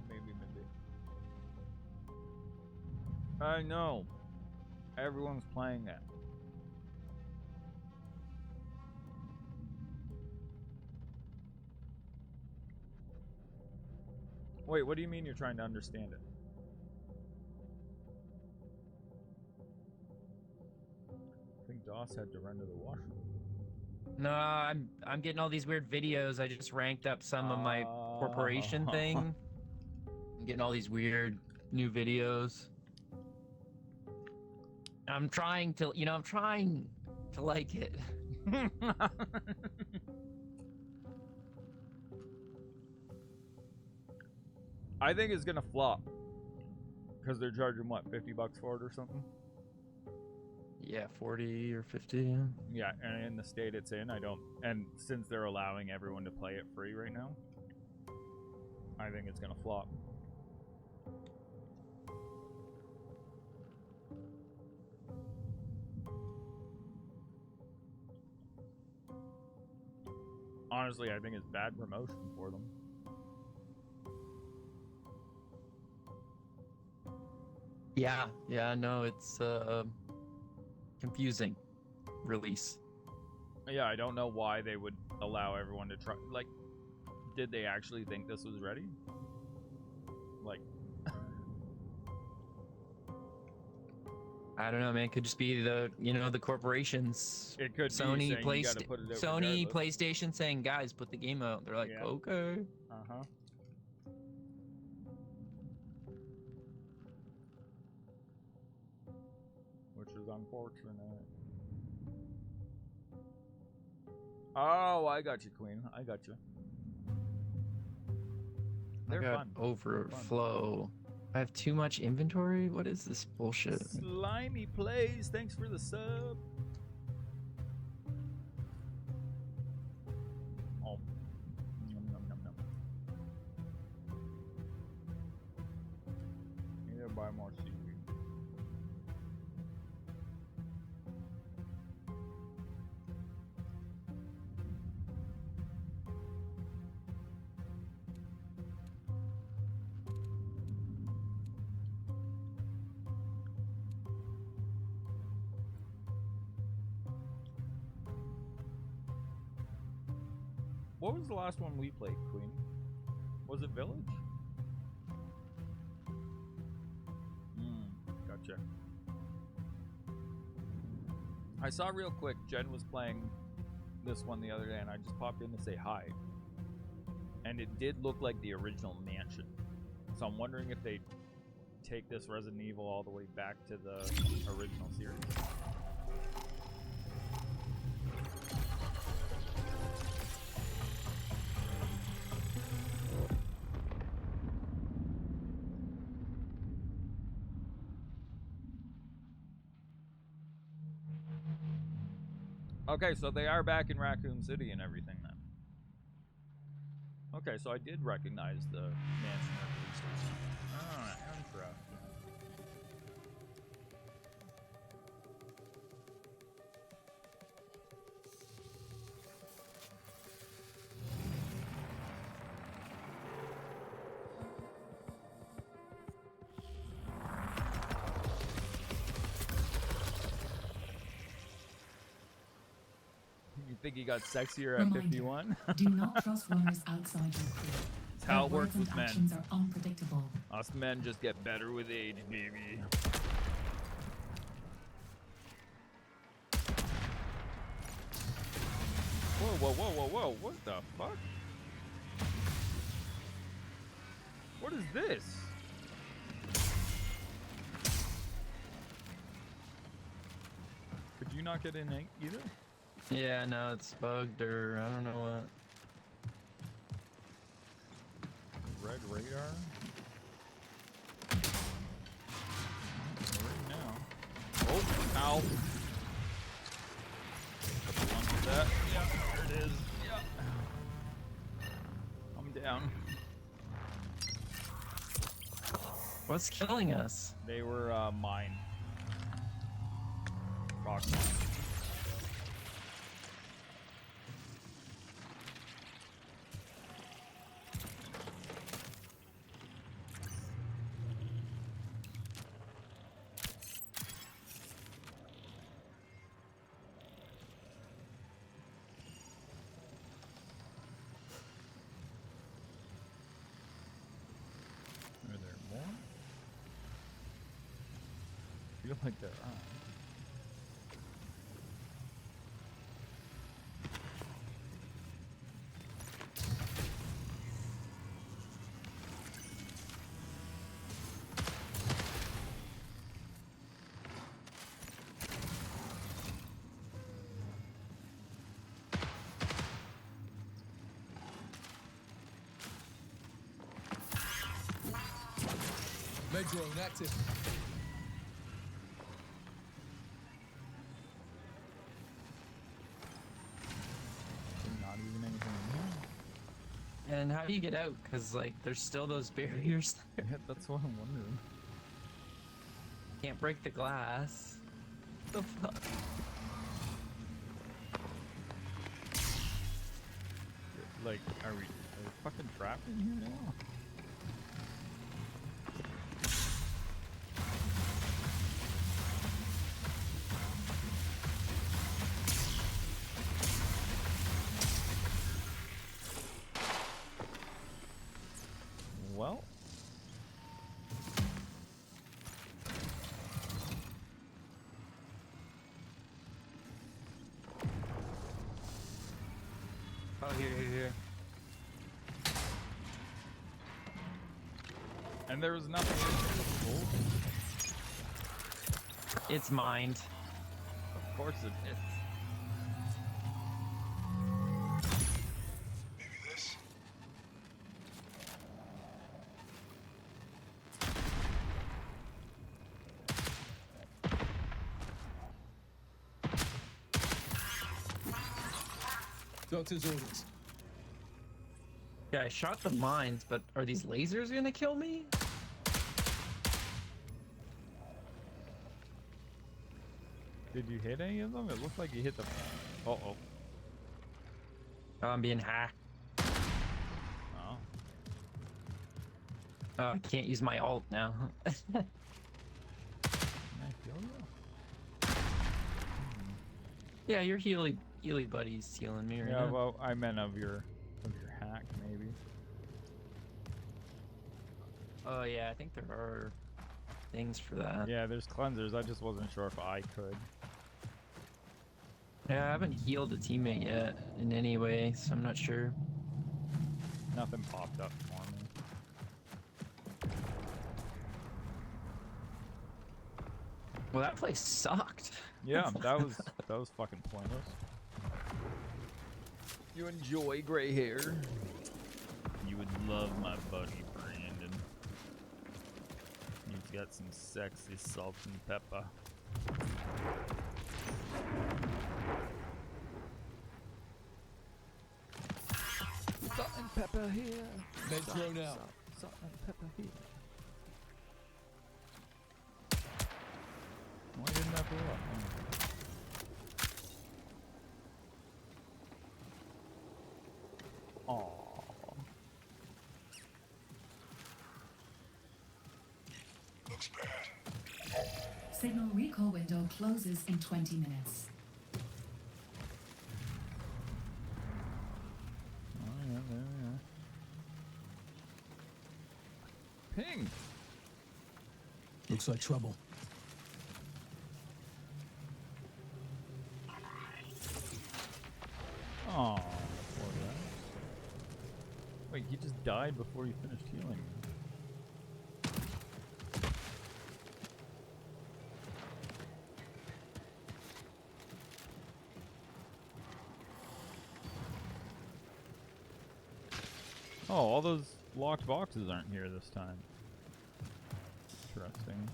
Maybe. I know. Everyone's playing that. Wait, what do you mean you're trying to understand it? I think Doss had to run to the washroom. No, I'm getting all these weird videos. I just ranked up some of my corporation thing. I'm getting all these weird new videos. I'm trying to like it. I think it's gonna flop because they're charging what, $50 for it or something. Yeah, 40 or 50. Yeah, and in the state it's in, and since they're allowing everyone to play it free right now, I think it's gonna flop. Honestly, I think it's bad promotion for them. Yeah, no, it's confusing release. Yeah, I don't know why they would allow everyone to try. Like, did they actually think this was ready? Like, I don't know, man. Could just be the corporations. it could Sony, be saying you gotta put it out Sony, regardless. PlayStation saying, guys, put the game out. They're like, Yeah. okay. Uh-huh. Which is unfortunate. Oh, I got you, Queen. I got you. They're I got fun. overflow. I have too much inventory? What is this bullshit? Slimy Plays, thanks for the sub. Oh. Nom. Need to buy more seaweed. What was the last one we played, Queen? Was it Village? Gotcha. I saw real quick, Jen was playing this one the other day, and I just popped in to say hi. And it did look like the original Mansion. So I'm wondering if they take this Resident Evil all the way back to the original series. Okay, so they are back in Raccoon City and everything then. Okay, so I did recognize the mansion at police station. Ah, interesting. You think he got sexier at Reminder, 51? do not trust runners outside your crew. That's how it Their works words with and men. actions are unpredictable. Us men just get better with age, baby. Whoa, whoa, whoa, whoa, whoa. What the fuck? What is this? Could you not get in either? Yeah, no, it's bugged or I don't know what. Red radar? Right now. Oh, ow. Onto that. Yeah, there it is. Yeah. I'm down. What's killing us? They were mine. Rock mine. Are there more? I feel like there are. Med drone active. Not even anything in here. And how do you get out? Because, like, there's still those barriers there. Yeah, that's what I'm wondering. Can't break the glass. What the fuck? Like, are we fucking trapped in here now? Well, Oh, here. and there was nothing in here. It's mined. Of course it is. Maybe this? Doctor's orders. Yeah, I shot the mines, but are these lasers gonna kill me? Did you hit any of them? It looked like you hit the. Oh. Oh, I'm being hacked. Oh. Oh, I can't use my alt now. Can I kill you? Yeah, your Healy buddy's healing me right Yeah, now. well, I meant of your hack, maybe. Oh yeah, I think there are things for that. Yeah, there's cleansers. I just wasn't sure if I could. Yeah, I haven't healed a teammate yet in any way, so I'm not sure. Nothing popped up for me. Well, that place sucked. Yeah, that was fucking pointless. You enjoy gray hair? You would love my buddy Brandon. He's got some sexy salt and pepper. Salt and pepper here. Med drone out. Salt and pepper here. Why didn't that blow up? Oh. Looks bad. Signal recall window closes in 20 minutes. Oh, yeah, there we are. Ping! Looks like trouble. Oh, poor guy. Wait, he just died before he finished healing. Oh, all those locked boxes aren't here this time. Interesting.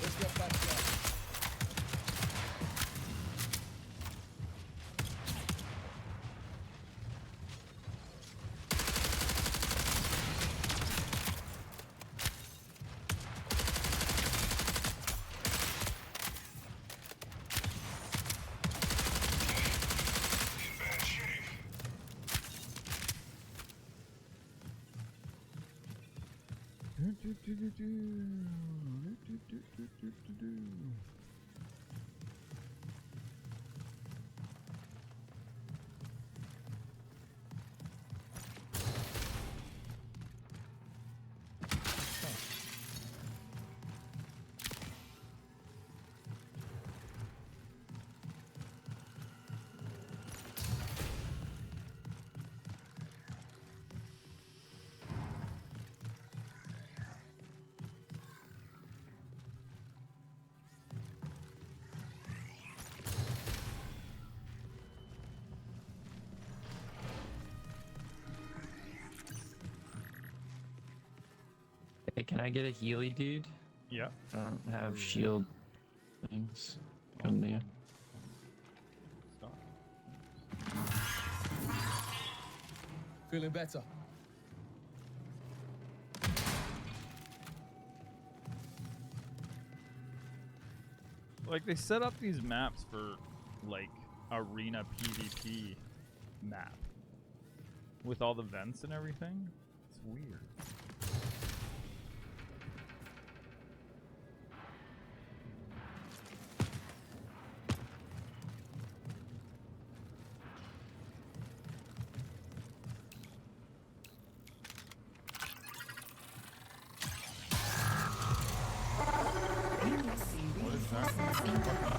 Let's get back there. In bad shape. Hey, can I get a Healy, dude? Yeah. I don't have shield things. Come to you. Stop. Feeling better. Like, they set up these maps for, like, arena PvP map. With all the vents and everything. It's weird. You will see What is that? reinforcements incoming.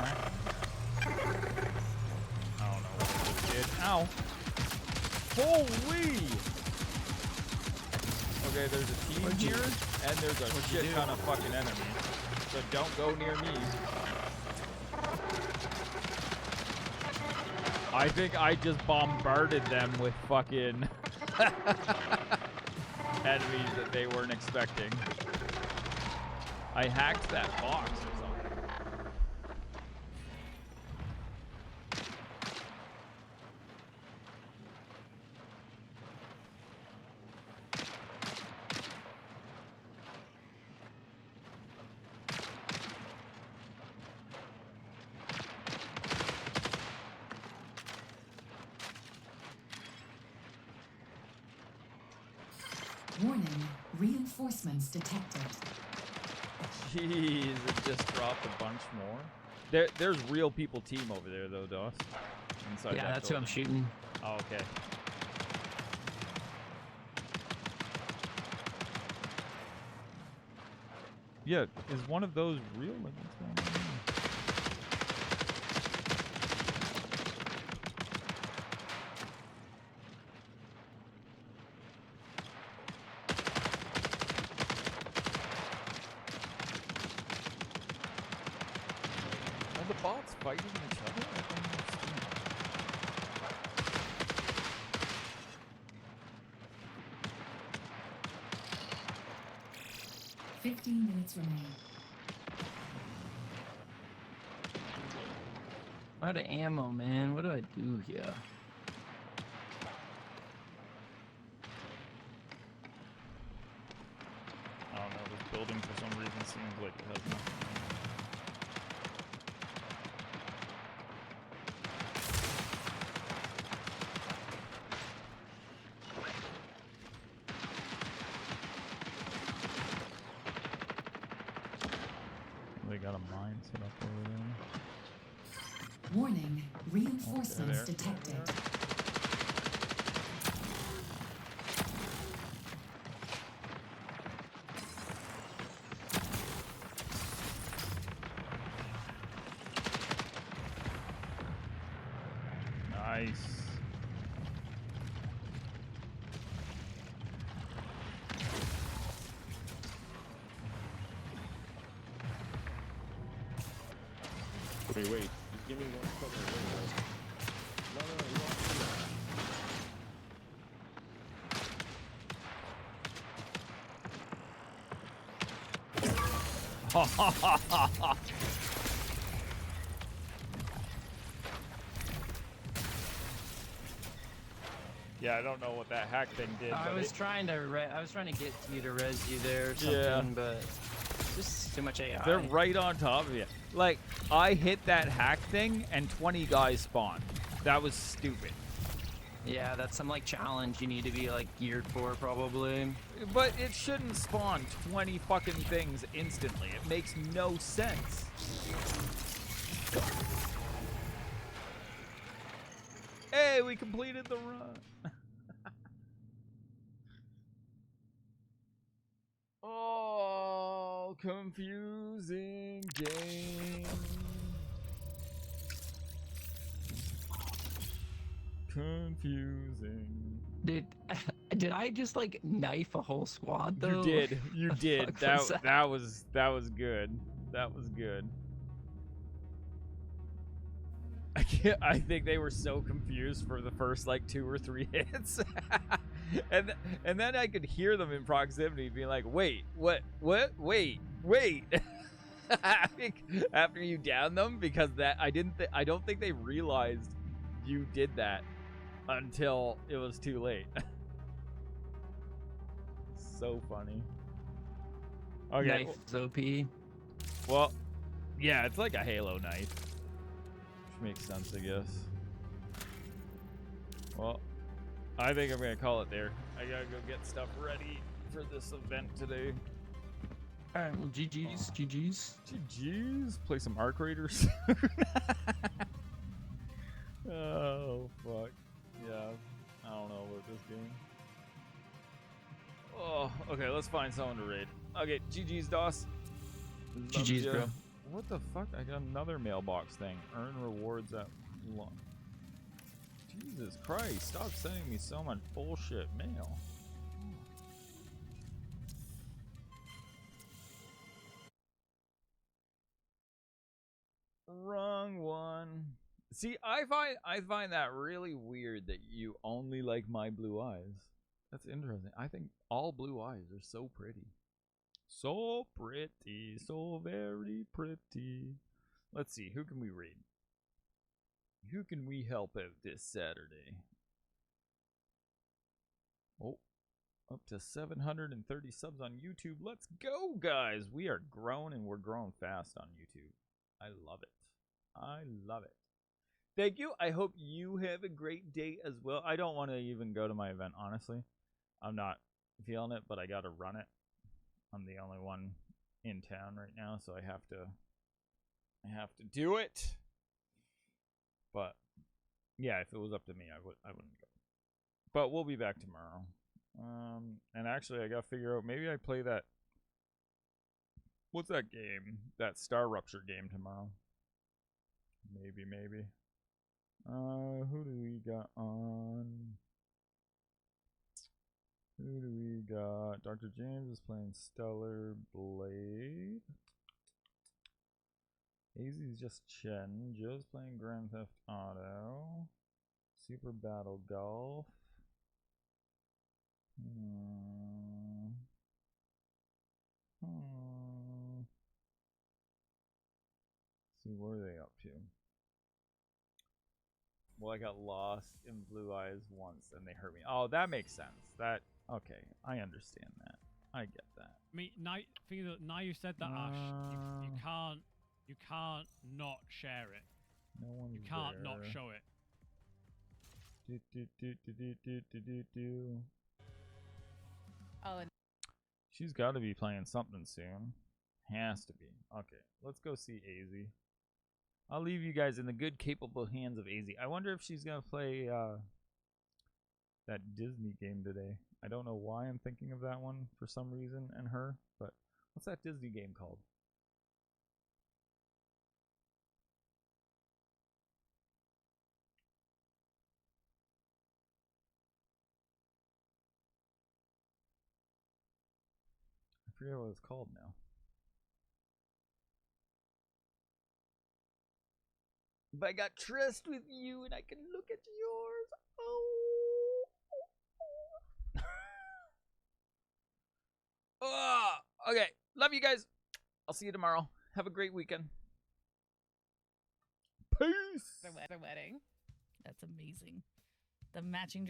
I don't know what I just did. Ow! Holy! Okay, there's a team here, and there's a shit ton of fucking enemies. So don't go near me. I think I just bombarded them with fucking enemies that they weren't expecting. I hacked that box or something. Warning, reinforcements detected. Jeez, it just dropped a bunch more. There's real people team over there though, Doss. Inside Yeah, that that's who I'm building. shooting. Oh, okay. Yeah, is one of those real? Like, what's going on here? fighting each other? I don't understand. 15 minutes remain. I'm out of ammo, man. What do I do here? I don't know, this building for some reason seems like it has nothing. They got a mine set up over there. Warning, reinforcements there. detected. Nice. Wait, just give me one fucking ring, guys. No, you won't do that. Yeah, I don't know what that hack thing did. I but was trying to get you to res you there or something, Yeah. but it's just too much AI. they're right on top of you. Like, I hit that hack thing and 20 guys spawned. That was stupid. Yeah, that's some like challenge you need to be like geared for probably. But it shouldn't spawn 20 fucking things instantly. It makes no sense. Hey, we completed the run. Oh, confusing game. Confusing. Dude, did I just like knife a whole squad though? You did. You The did. fuck was That was good. That was good. I think they were so confused for the first like 2 or 3 hits. and then I could hear them in proximity being like, "Wait, what? Wait." After you down them, because that I don't think they realized you did that until it was too late. So funny. Okay. Knife OP. Well, yeah, it's like a Halo knife. Which makes sense, I guess. Well, I think I'm gonna call it there. I gotta go get stuff ready for this event today. Alright, well GG's. GG's. Play some Arc Raiders. Oh, fuck. Yeah, I don't know about this game. Oh, okay, let's find someone to raid. Okay, GG's, DOS. Love GG's, ya. bro. What the fuck? I got another mailbox thing. Earn rewards at lunch. Jesus Christ, stop sending me so much bullshit mail. Wrong one. See, I find that really weird that you only like my blue eyes. That's interesting. I think all blue eyes are so pretty. So pretty. So very pretty. Let's see. Who can we read? Who can we help out this Saturday? Oh, up to 730 subs on YouTube. Let's go, guys. We are growing, and we're growing fast on YouTube. I love it. I love it. Thank you. I hope you have a great day as well. I don't want to even go to my event, honestly. I'm not feeling it, but I got to run it. I'm the only one in town right now, so I have to do it. But yeah, if it was up to me, I wouldn't go. But we'll be back tomorrow. And actually, I got to figure out, maybe I play that, what's that game? That Star Rupture game tomorrow. Maybe. Who do we got on? Who do we got? Dr. James is playing Stellar Blade. AZ's just Chen. Joe's playing Grand Theft Auto. Super Battle Golf. See, what are they up to? Well, I got lost in Blue Eyes once and they hurt me. Oh, that makes sense. That okay, I understand that. I get that. I mean, now you said that, Ash, you can't not share it. No one's You can't there. not show it. Do. Oh, and She's got to be playing something soon. Has to be. Okay, let's go see AZ. I'll leave you guys in the good, capable hands of AZ. I wonder if she's gonna play that Disney game today. I don't know why I'm thinking of that one for some reason and her, but what's that Disney game called? I forget what it's called now. But I got trust with you and I can look at yours. Oh. Okay. Love you guys. I'll see you tomorrow. Have a great weekend. Peace. the wedding. That's amazing. The matching